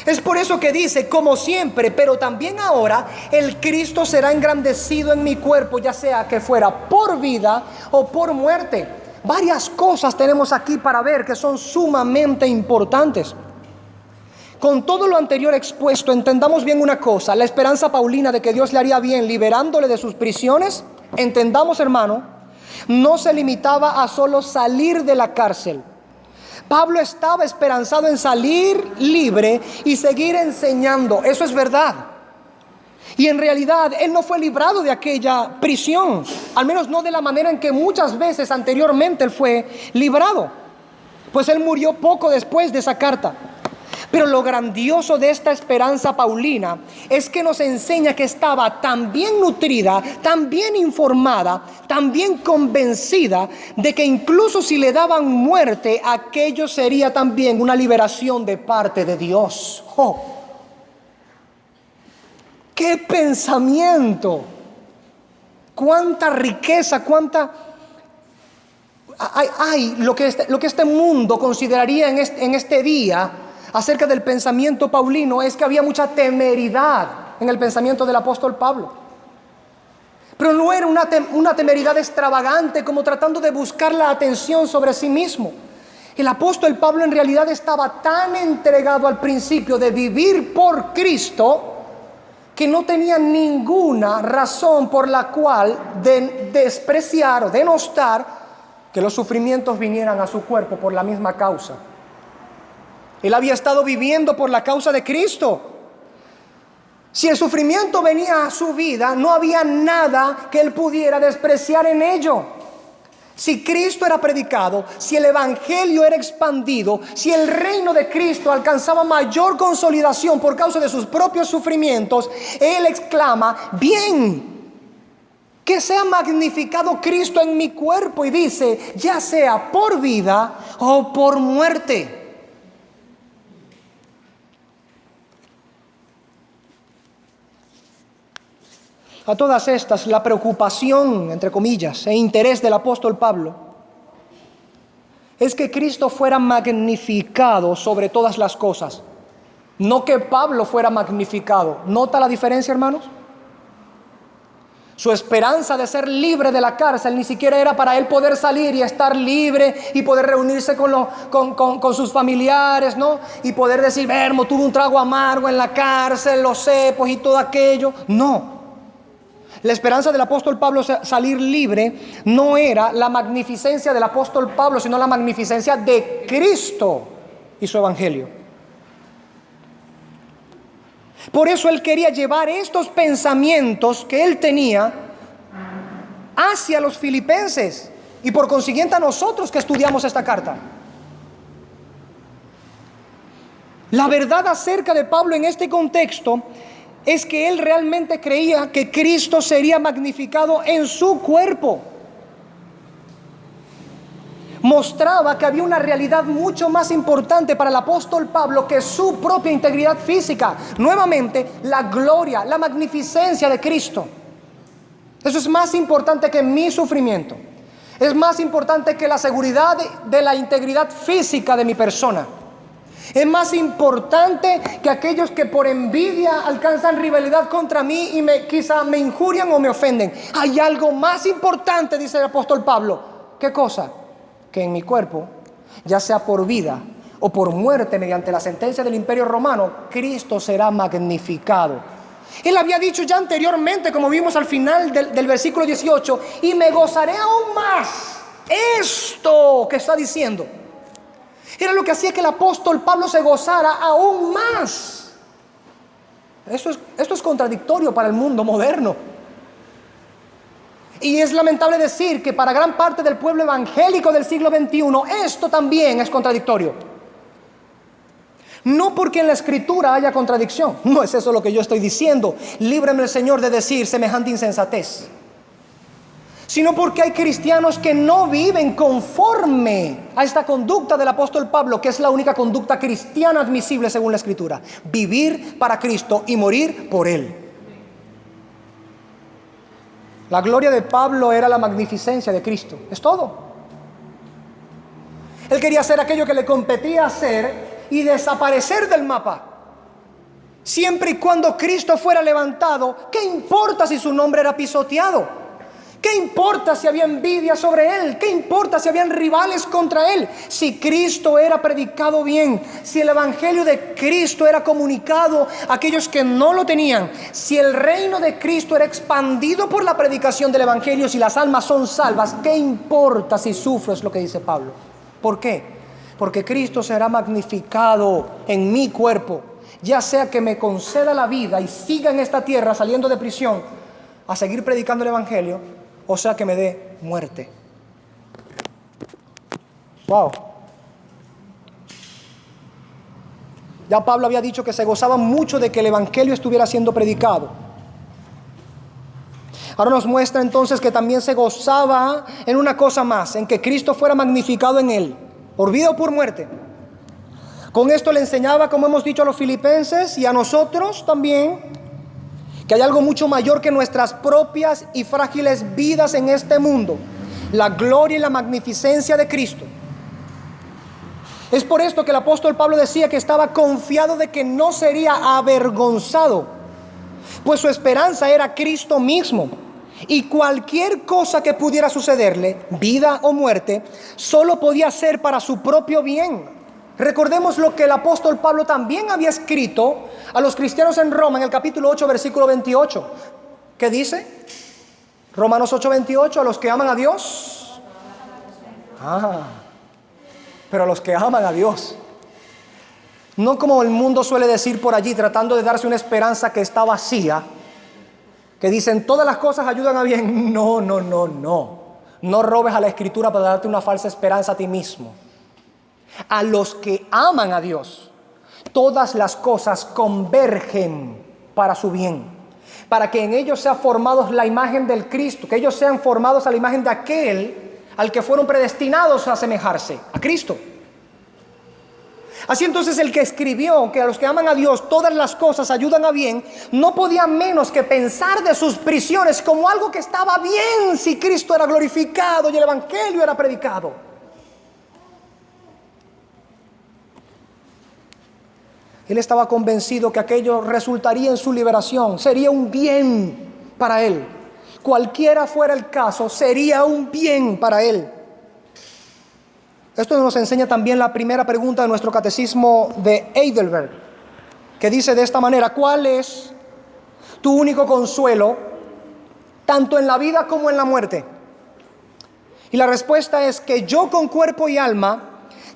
Es por eso que dice, como siempre, pero también ahora, el Cristo será engrandecido en mi cuerpo, ya sea que fuera por vida o por muerte. Varias cosas tenemos aquí para ver que son sumamente importantes. Con todo lo anterior expuesto, entendamos bien una cosa, la esperanza paulina de que Dios le haría bien liberándole de sus prisiones, entendamos, hermano, no se limitaba a solo salir de la cárcel. Pablo estaba esperanzado en salir libre y seguir enseñando. Eso es verdad. Y en realidad él no fue librado de aquella prisión, al menos no de la manera en que muchas veces anteriormente él fue librado, pues él murió poco después de esa carta. Pero lo grandioso de esta esperanza paulina es que nos enseña que estaba tan bien nutrida, tan bien informada, tan bien convencida de que incluso si le daban muerte, aquello sería también una liberación de parte de Dios. ¡Oh! ¡Qué pensamiento! ¡Cuánta riqueza! ¡Cuánta... Hay lo que este mundo consideraría en este día acerca del pensamiento paulino es que había mucha temeridad en el pensamiento del apóstol Pablo. Pero no era una temeridad extravagante como tratando de buscar la atención sobre sí mismo. El apóstol Pablo en realidad estaba tan entregado al principio de vivir por Cristo que no tenía ninguna razón por la cual despreciar o denostar que los sufrimientos vinieran a su cuerpo por la misma causa. Él había estado viviendo por la causa de Cristo. Si el sufrimiento venía a su vida, no había nada que él pudiera despreciar en ello. Si Cristo era predicado, si el evangelio era expandido, si el reino de Cristo alcanzaba mayor consolidación por causa de sus propios sufrimientos, él exclama: bien, que sea magnificado Cristo en mi cuerpo, y dice, ya sea por vida o por muerte. A todas estas, la preocupación, entre comillas, e interés del apóstol Pablo es que Cristo fuera magnificado sobre todas las cosas, no que Pablo fuera magnificado. ¿Nota la diferencia, hermanos? Su esperanza de ser libre de la cárcel ni siquiera era para él poder salir y estar libre y poder reunirse con sus familiares, ¿no? Y poder decir, Vermo, tuve un trago amargo en la cárcel, los cepos y todo aquello. No. La esperanza del apóstol Pablo salir libre no era la magnificencia del apóstol Pablo, sino la magnificencia de Cristo y su evangelio. Por eso él quería llevar estos pensamientos que él tenía hacia los filipenses y por consiguiente a nosotros que estudiamos esta carta. La verdad acerca de Pablo en este contexto es que él realmente creía que Cristo sería magnificado en su cuerpo. Mostraba que había una realidad mucho más importante para el apóstol Pablo que su propia integridad física. Nuevamente, la gloria, la magnificencia de Cristo. Eso es más importante que mi sufrimiento. Es más importante que la seguridad de la integridad física de mi persona. Es más importante que aquellos que por envidia alcanzan rivalidad contra mí y quizá me injurian o me ofenden. Hay algo más importante, dice el apóstol Pablo. ¿Qué cosa? Que en mi cuerpo, ya sea por vida o por muerte mediante la sentencia del Imperio Romano, Cristo será magnificado. Él había dicho ya anteriormente, como vimos al final del versículo 18, y me gozaré aún más. Esto que está diciendo era lo que hacía que el apóstol Pablo se gozara aún más. Esto es contradictorio para el mundo moderno. Y es lamentable decir que para gran parte del pueblo evangélico del siglo XXI esto también es contradictorio. No porque en la Escritura haya contradicción, no es eso lo que yo estoy diciendo. Líbreme el Señor de decir semejante insensatez. Sino porque hay cristianos que no viven conforme a esta conducta del apóstol Pablo, que es la única conducta cristiana admisible según la Escritura: vivir para Cristo y morir por Él. La gloria de Pablo era la magnificencia de Cristo, es todo. Él quería hacer aquello que le competía hacer y desaparecer del mapa. Siempre y cuando Cristo fuera levantado, ¿qué importa si su nombre era pisoteado? ¿Qué importa si había envidia sobre él? ¿Qué importa si habían rivales contra él? Si Cristo era predicado bien, si el evangelio de Cristo era comunicado a aquellos que no lo tenían, si el reino de Cristo era expandido por la predicación del evangelio, si las almas son salvas, ¿qué importa si sufro? Es lo que dice Pablo. ¿Por qué? Porque Cristo será magnificado en mi cuerpo, ya sea que me conceda la vida y siga en esta tierra saliendo de prisión a seguir predicando el evangelio, o sea que me dé muerte. Wow. Ya Pablo había dicho que se gozaba mucho de que el evangelio estuviera siendo predicado. Ahora nos muestra entonces que también se gozaba en una cosa más, en que Cristo fuera magnificado en él, por vida o por muerte. Con esto le enseñaba, como hemos dicho a los filipenses y a nosotros también, que hay algo mucho mayor que nuestras propias y frágiles vidas en este mundo: la gloria y la magnificencia de Cristo. Es por esto que el apóstol Pablo decía que estaba confiado de que no sería avergonzado, pues su esperanza era Cristo mismo. Y cualquier cosa que pudiera sucederle, vida o muerte, solo podía ser para su propio bien. Recordemos lo que el apóstol Pablo también había escrito a los cristianos en Roma, en el capítulo 8, versículo 28. ¿Qué dice? Romanos 8, 28, a los que aman a Dios. Pero a los que aman a Dios. No como el mundo suele decir por allí, tratando de darse una esperanza que está vacía, que dicen todas las cosas ayudan a bien. No. No robes a la Escritura para darte una falsa esperanza a ti mismo. A los que aman a Dios, todas las cosas convergen para su bien, para que en ellos sea formados la imagen del Cristo, que ellos sean formados a la imagen de aquel al que fueron predestinados a asemejarse, a Cristo. Así entonces el que escribió que a los que aman a Dios todas las cosas ayudan a bien, no podía menos que pensar de sus prisiones como algo que estaba bien si Cristo era glorificado y el evangelio era predicado. Él estaba convencido que aquello resultaría en su liberación, sería un bien para él. Cualquiera fuera el caso, sería un bien para él. Esto nos enseña también la primera pregunta de nuestro catecismo de Heidelberg, que dice de esta manera: ¿cuál es tu único consuelo, tanto en la vida como en la muerte? Y la respuesta es que yo con cuerpo y alma,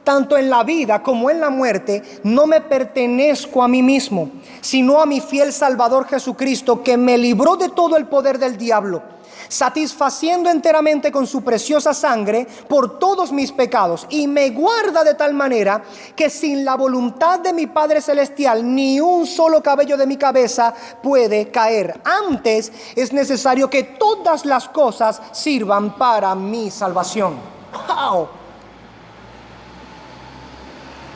tanto en la vida como en la muerte, no me pertenezco a mí mismo, sino a mi fiel Salvador Jesucristo, que me libró de todo el poder del diablo, satisfaciendo enteramente con su preciosa sangre por todos mis pecados, y me guarda de tal manera que sin la voluntad de mi Padre Celestial ni un solo cabello de mi cabeza puede caer. Antes es necesario que todas las cosas sirvan para mi salvación. ¡Wow!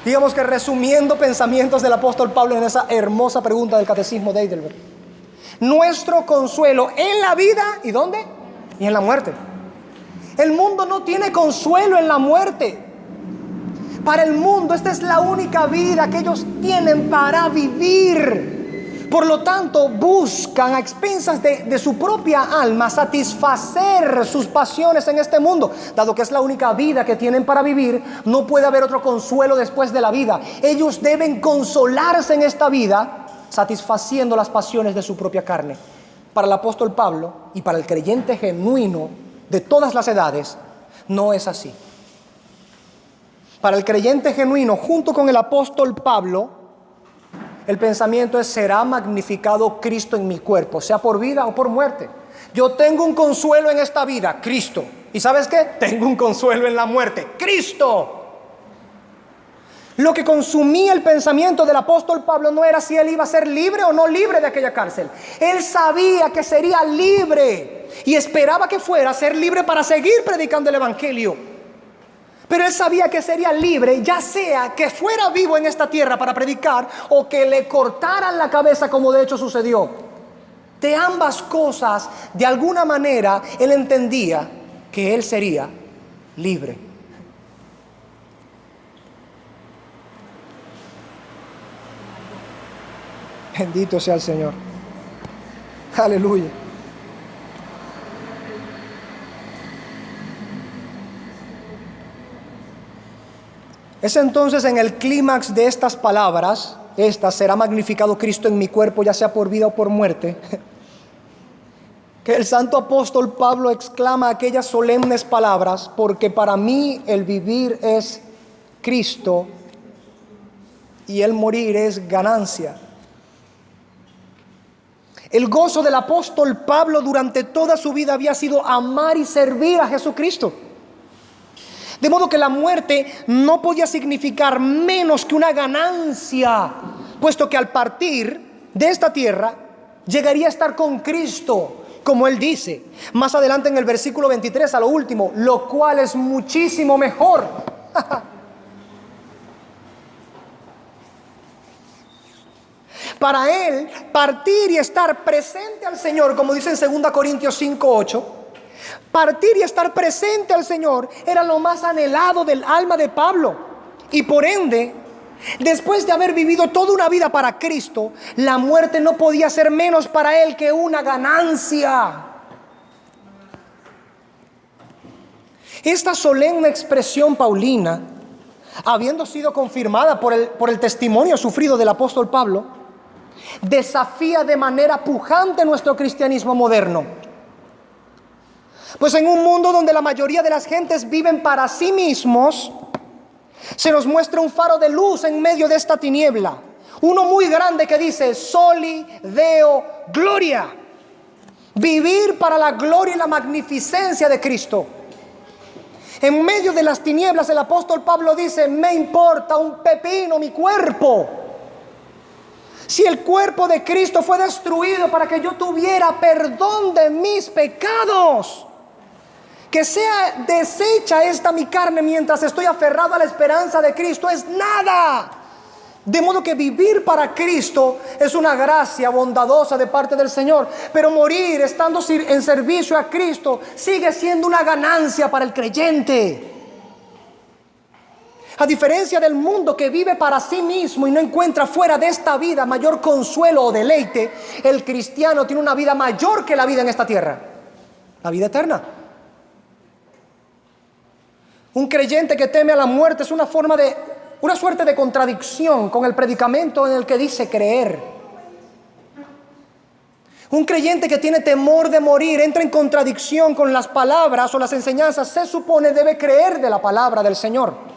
Digamos que resumiendo pensamientos del apóstol Pablo en esa hermosa pregunta del catecismo de Heidelberg: nuestro consuelo en la vida, ¿y dónde? Y en la muerte. El mundo no tiene consuelo en la muerte. Para el mundo esta es la única vida que ellos tienen para vivir. Por lo tanto, buscan a expensas de su propia alma satisfacer sus pasiones en este mundo. Dado que es la única vida que tienen para vivir, no puede haber otro consuelo después de la vida. Ellos deben consolarse en esta vida satisfaciendo las pasiones de su propia carne. Para el apóstol Pablo y para el creyente genuino de todas las edades, no es así. Para el creyente genuino, junto con el apóstol Pablo, el pensamiento es: será magnificado Cristo en mi cuerpo, sea por vida o por muerte. Yo tengo un consuelo en esta vida, Cristo. ¿Y sabes qué? Tengo un consuelo en la muerte, Cristo. Lo que consumía el pensamiento del apóstol Pablo no era si él iba a ser libre o no libre de aquella cárcel. Él sabía que sería libre y esperaba que fuera a ser libre para seguir predicando el evangelio. Pero él sabía que sería libre, ya sea que fuera vivo en esta tierra para predicar o que le cortaran la cabeza, como de hecho sucedió. De ambas cosas, de alguna manera, él entendía que él sería libre. Bendito sea el Señor. Aleluya. Es entonces en el clímax de estas palabras, será magnificado Cristo en mi cuerpo, ya sea por vida o por muerte, que el santo apóstol Pablo exclama aquellas solemnes palabras: porque para mí el vivir es Cristo y el morir es ganancia. El gozo del apóstol Pablo durante toda su vida había sido amar y servir a Jesucristo. De modo que la muerte no podía significar menos que una ganancia, puesto que al partir de esta tierra llegaría a estar con Cristo, como Él dice más adelante en el versículo 23, a lo último, lo cual es muchísimo mejor. Para Él, partir y estar presente al Señor, como dice en 2 Corintios 5:8, partir y estar presente al Señor era lo más anhelado del alma de Pablo. Y por ende, después de haber vivido toda una vida para Cristo, la muerte no podía ser menos para él que una ganancia. Esta solemne expresión paulina, habiendo sido confirmada por el testimonio sufrido del apóstol Pablo, desafía de manera pujante nuestro cristianismo moderno. Pues en un mundo donde la mayoría de las gentes viven para sí mismos, se nos muestra un faro de luz en medio de esta tiniebla. Uno muy grande que dice: Soli Deo Gloria. Vivir para la gloria y la magnificencia de Cristo. En medio de las tinieblas, el apóstol Pablo dice: me importa un pepino mi cuerpo. Si el cuerpo de Cristo fue destruido para que yo tuviera perdón de mis pecados, que sea deshecha esta mi carne mientras estoy aferrado a la esperanza de Cristo, es nada. De modo que vivir para Cristo es una gracia bondadosa de parte del Señor, pero morir estando en servicio a Cristo sigue siendo una ganancia para el creyente. A diferencia del mundo que vive para sí mismo y no encuentra fuera de esta vida mayor consuelo o deleite, el cristiano tiene una vida mayor que la vida en esta tierra, la vida eterna. Un creyente que teme a la muerte es una suerte de contradicción con el predicamento en el que dice creer. Un creyente que tiene temor de morir entra en contradicción con las palabras o las enseñanzas, se supone debe creer de la palabra del Señor.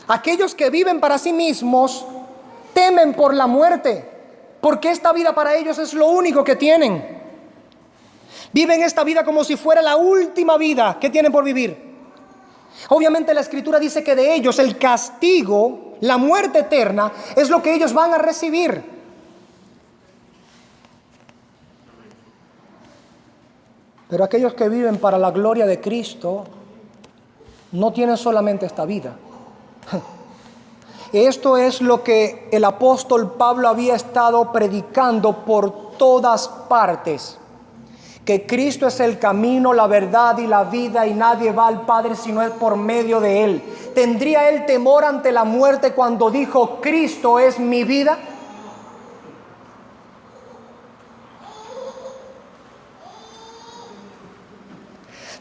Aquellos que viven para sí mismos temen por la muerte, porque esta vida para ellos es lo único que tienen. Viven esta vida como si fuera la última vida que tienen por vivir. Obviamente la Escritura dice que de ellos el castigo, la muerte eterna, es lo que ellos van a recibir. Pero aquellos que viven para la gloria de Cristo no tienen solamente esta vida. Esto es lo que el apóstol Pablo había estado predicando por todas partes: que Cristo es el camino, la verdad y la vida, y nadie va al Padre si no es por medio de Él. ¿Tendría él temor ante la muerte cuando dijo: Cristo es mi vida?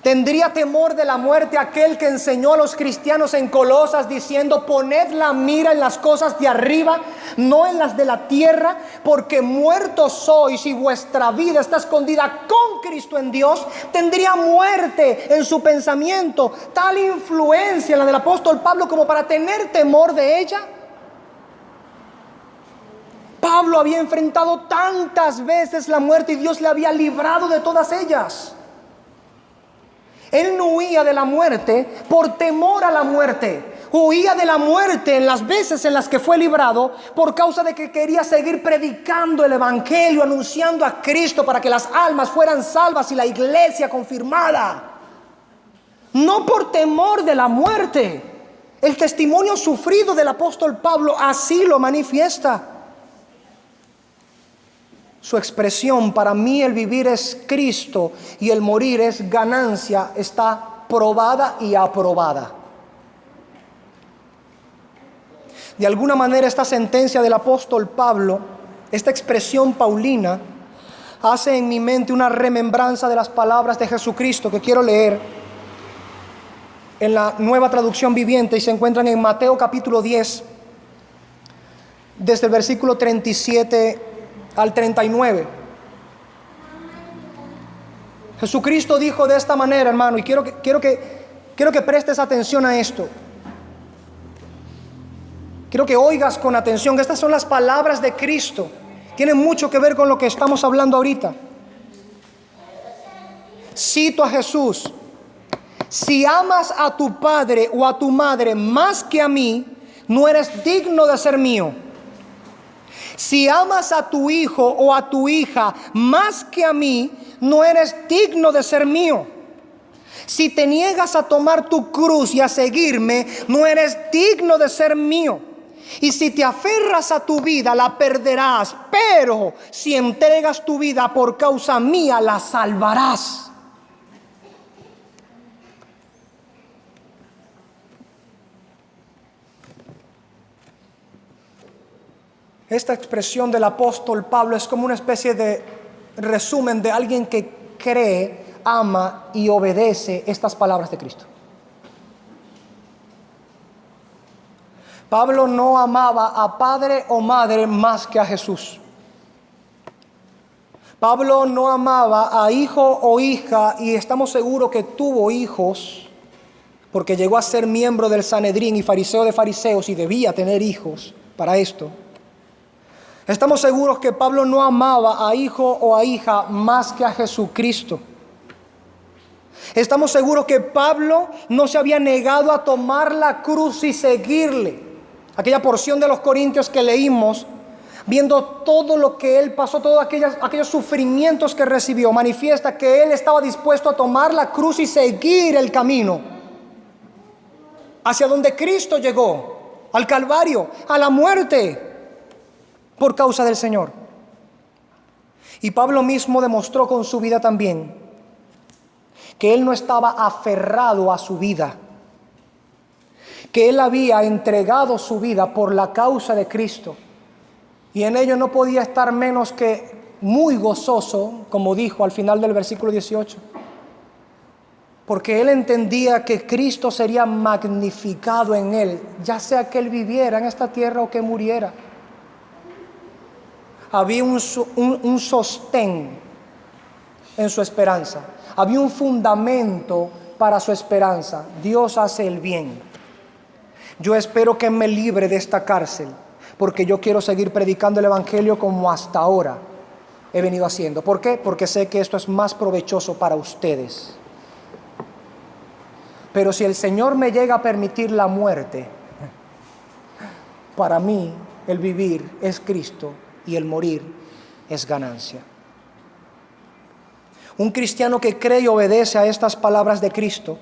¿Tendría temor de la muerte aquel que enseñó a los cristianos en Colosas diciendo: poned la mira en las cosas de arriba, no en las de la tierra, porque muertos sois y vuestra vida está escondida con Cristo en Dios? ¿Tendría muerte en su pensamiento tal influencia en la del apóstol Pablo como para tener temor de ella? Pablo había enfrentado tantas veces la muerte y Dios le había librado de todas ellas. Él no huía de la muerte por temor a la muerte. Huía de la muerte en las veces en las que fue librado por causa de que quería seguir predicando el evangelio, anunciando a Cristo para que las almas fueran salvas y la iglesia confirmada. No por temor de la muerte. El testimonio sufrido del apóstol Pablo así lo manifiesta. Su expresión: para mí el vivir es Cristo y el morir es ganancia, está probada y aprobada. De alguna manera esta sentencia del apóstol Pablo, esta expresión paulina, hace en mi mente una remembranza de las palabras de Jesucristo que quiero leer en la Nueva Traducción Viviente, y se encuentran en Mateo capítulo 10, desde el versículo 37 al 39. Jesucristo dijo de esta manera, hermano, y quiero que prestes atención a esto. Quiero que oigas con atención que estas son las palabras de Cristo. Tienen mucho que ver con lo que estamos hablando ahorita. Cito a Jesús: si amas a tu padre o a tu madre más que a mí, no eres digno de ser mío. Si amas a tu hijo o a tu hija más que a mí, no eres digno de ser mío. Si te niegas a tomar tu cruz y a seguirme, no eres digno de ser mío. Y si te aferras a tu vida, la perderás. Pero si entregas tu vida por causa mía, la salvarás. Esta expresión del apóstol Pablo es como una especie de resumen de alguien que cree, ama y obedece estas palabras de Cristo. Pablo no amaba a padre o madre más que a Jesús. Pablo no amaba a hijo o hija, y estamos seguros que tuvo hijos, porque llegó a ser miembro del Sanedrín y fariseo de fariseos y debía tener hijos para esto. Estamos seguros que Pablo no amaba a hijo o a hija más que a Jesucristo. Estamos seguros que Pablo no se había negado a tomar la cruz y seguirle. Aquella porción de los Corintios que leímos, viendo todo lo que él pasó, todos aquellos sufrimientos que recibió, manifiesta que él estaba dispuesto a tomar la cruz y seguir el camino hacia donde Cristo llegó, al Calvario, a la muerte, por causa del Señor. Y Pablo mismo demostró con su vida también que él no estaba aferrado a su vida, que él había entregado su vida por la causa de Cristo, y en ello no podía estar menos que muy gozoso, como dijo al final del versículo 18, porque él entendía que Cristo sería magnificado en él, ya sea que él viviera en esta tierra o que muriera. Había un sostén en su esperanza, había un fundamento para su esperanza. Dios hace el bien. Yo espero que me libre de esta cárcel, porque yo quiero seguir predicando el evangelio como hasta ahora he venido haciendo. ¿Por qué? Porque sé que esto es más provechoso para ustedes. Pero si el Señor me llega a permitir la muerte, para mí el vivir es Cristo y el morir es ganancia. Un cristiano que cree y obedece a estas palabras de Cristo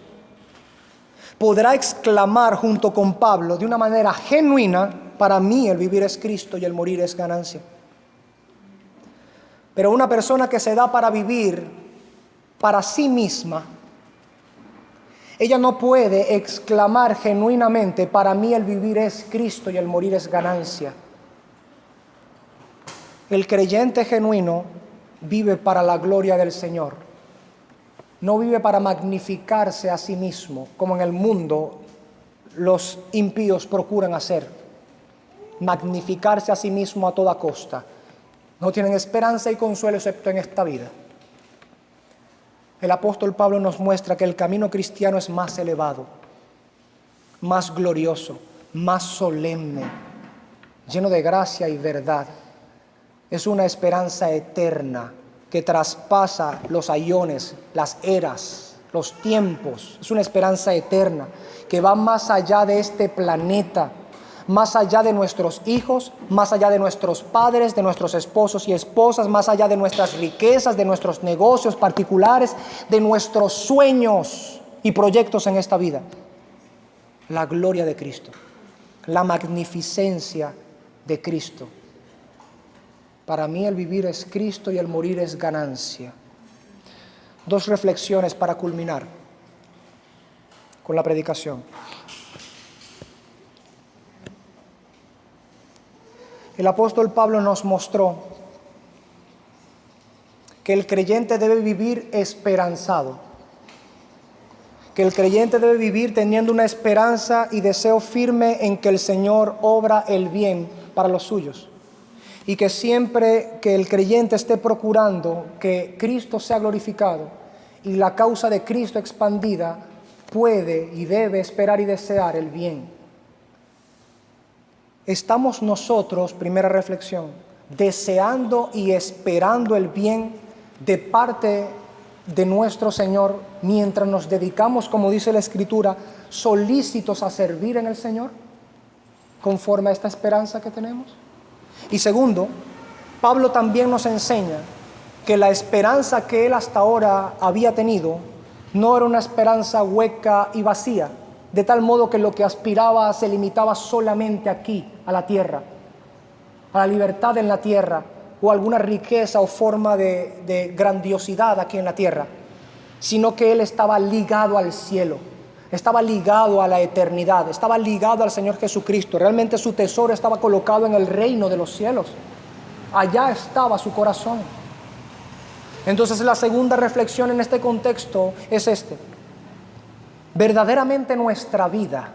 podrá exclamar junto con Pablo de una manera genuina: para mí el vivir es Cristo y el morir es ganancia. Pero una persona que se da para vivir para sí misma, ella no puede exclamar genuinamente: para mí el vivir es Cristo y el morir es ganancia. El creyente genuino vive para la gloria del Señor. No vive para magnificarse a sí mismo, como en el mundo los impíos procuran hacer. Magnificarse a sí mismo a toda costa. No tienen esperanza y consuelo excepto en esta vida. El apóstol Pablo nos muestra que el camino cristiano es más elevado, más glorioso, más solemne, lleno de gracia y verdad. Es una esperanza eterna que traspasa los aiones, las eras, los tiempos. Es una esperanza eterna que va más allá de este planeta, más allá de nuestros hijos, más allá de nuestros padres, de nuestros esposos y esposas, más allá de nuestras riquezas, de nuestros negocios particulares, de nuestros sueños y proyectos en esta vida. La gloria de Cristo, la magnificencia de Cristo. Para mí el vivir es Cristo y el morir es ganancia. Dos reflexiones para culminar con la predicación. El apóstol Pablo nos mostró que el creyente debe vivir esperanzado, que el creyente debe vivir teniendo una esperanza y deseo firme en que el Señor obra el bien para los suyos, y que siempre que el creyente esté procurando que Cristo sea glorificado y la causa de Cristo expandida, puede y debe esperar y desear el bien. ¿Estamos nosotros, primera reflexión, deseando y esperando el bien de parte de nuestro Señor mientras nos dedicamos, como dice la Escritura, solícitos a servir en el Señor, conforme a esta esperanza que tenemos? Y segundo, Pablo también nos enseña que la esperanza que él hasta ahora había tenido no era una esperanza hueca y vacía, de tal modo que lo que aspiraba se limitaba solamente aquí, a la tierra, a la libertad en la tierra, o alguna riqueza o forma de grandiosidad aquí en la tierra, sino que él estaba ligado al cielo, estaba ligado a la eternidad, estaba ligado al Señor Jesucristo. Realmente su tesoro estaba colocado en el reino de los cielos. Allá estaba su corazón. Entonces la segunda reflexión en este contexto es este: verdaderamente nuestra vida,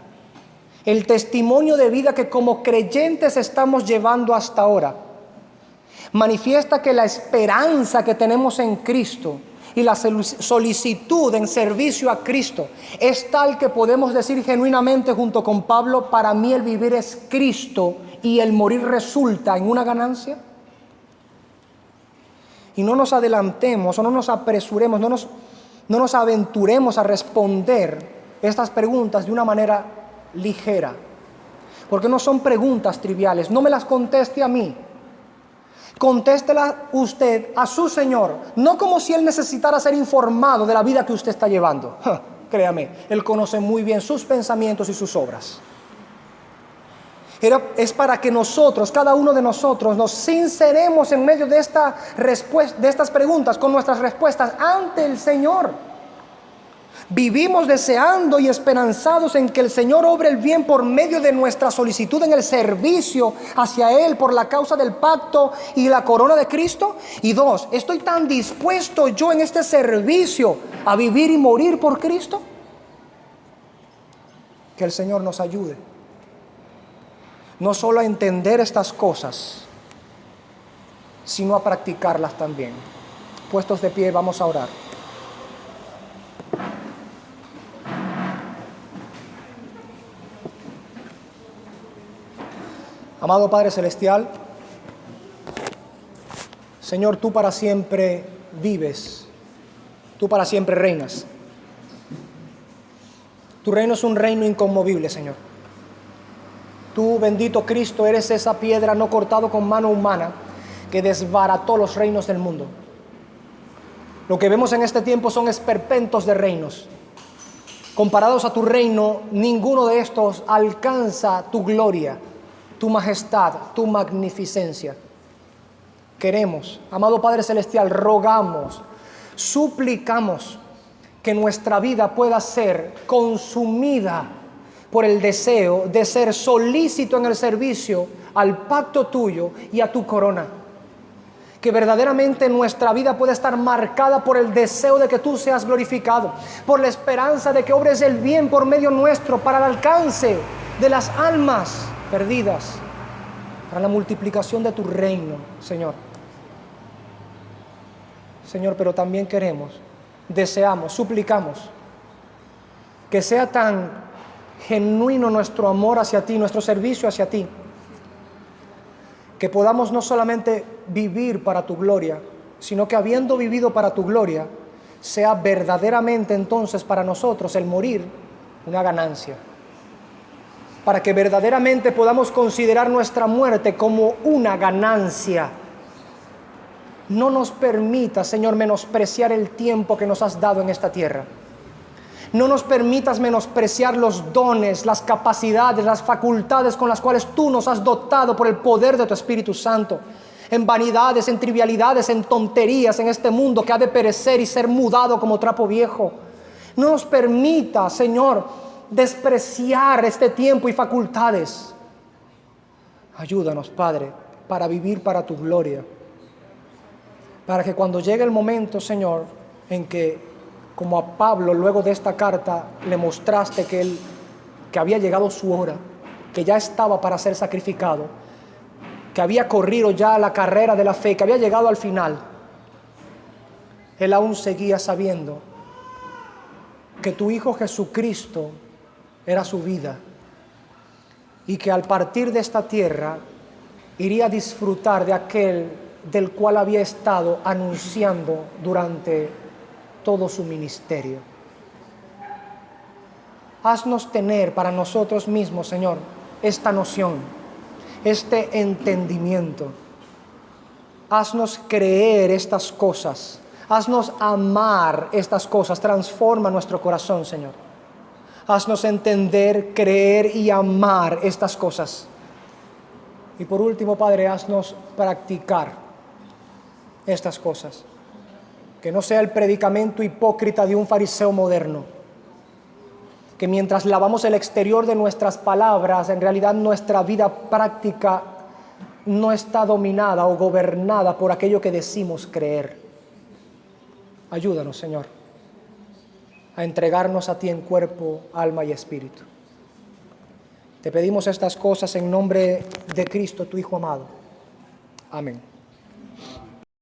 el testimonio de vida que como creyentes estamos llevando hasta ahora, manifiesta que la esperanza que tenemos en Cristo y la solicitud en servicio a Cristo es tal que podemos decir genuinamente junto con Pablo: para mí el vivir es Cristo y el morir resulta en una ganancia. Y no nos adelantemos o no nos apresuremos, no nos aventuremos a responder estas preguntas de una manera ligera, porque no son preguntas triviales. No me las conteste a mí, contéstela usted a su Señor, no como si Él necesitara ser informado de la vida que usted está llevando. Créame, Él conoce muy bien sus pensamientos y sus obras. Es para que nosotros, cada uno de nosotros, nos sinceremos en medio de estas preguntas con nuestras respuestas ante el Señor. Vivimos deseando y esperanzados en que el Señor obre el bien por medio de nuestra solicitud en el servicio hacia Él por la causa del pacto y la corona de Cristo. Y dos, ¿estoy tan dispuesto yo en este servicio a vivir y morir por Cristo? Que el Señor nos ayude no solo a entender estas cosas, sino a practicarlas también. Puestos de pie, vamos a orar. Amado Padre Celestial, Señor, tú para siempre vives, tú para siempre reinas. Tu reino es un reino inconmovible, Señor. Tú, bendito Cristo, eres esa piedra no cortado con mano humana que desbarató los reinos del mundo. Lo que vemos en este tiempo son esperpentos de reinos. Comparados a tu reino, ninguno de estos alcanza tu gloria, tu majestad, tu magnificencia. Queremos, amado Padre Celestial, rogamos, suplicamos que nuestra vida pueda ser consumida por el deseo de ser solícito en el servicio al pacto tuyo y a tu corona. Que verdaderamente nuestra vida pueda estar marcada por el deseo de que tú seas glorificado, por la esperanza de que obres el bien por medio nuestro para el alcance de las almas perdidas, para la multiplicación de tu reino, Señor. Señor, pero también deseamos, suplicamos que sea tan genuino nuestro amor hacia ti, nuestro servicio hacia ti, que podamos no solamente vivir para tu gloria, sino que habiendo vivido para tu gloria, sea verdaderamente entonces para nosotros el morir una ganancia. Para que verdaderamente podamos considerar nuestra muerte como una ganancia. No nos permita, Señor, menospreciar el tiempo que nos has dado en esta tierra. No nos permitas menospreciar los dones, las capacidades, las facultades con las cuales tú nos has dotado por el poder de tu Espíritu Santo. En vanidades, en trivialidades, en tonterías en este mundo que ha de perecer y ser mudado como trapo viejo. No nos permita, Señor, despreciar este tiempo y facultades. Ayúdanos, Padre, para vivir para tu gloria. Para que cuando llegue el momento, Señor, en que, como a Pablo luego de esta carta le mostraste que había llegado su hora, que ya estaba para ser sacrificado, que había corrido ya la carrera de la fe, que había llegado al final, él aún seguía sabiendo que tu Hijo Jesucristo era su vida y que al partir de esta tierra iría a disfrutar de aquel del cual había estado anunciando durante todo su ministerio. Haznos tener para nosotros mismos, Señor, esta noción, este entendimiento. Haznos creer estas cosas. Haznos amar estas cosas. Transforma nuestro corazón, Señor. Haznos entender, creer y amar estas cosas. Y por último, Padre, haznos practicar estas cosas. Que no sea el predicamento hipócrita de un fariseo moderno. Que mientras lavamos el exterior de nuestras palabras, en realidad nuestra vida práctica no está dominada o gobernada por aquello que decimos creer. Ayúdanos, Señor, a entregarnos a ti en cuerpo, alma y espíritu. Te pedimos estas cosas en nombre de Cristo, tu Hijo amado. Amén.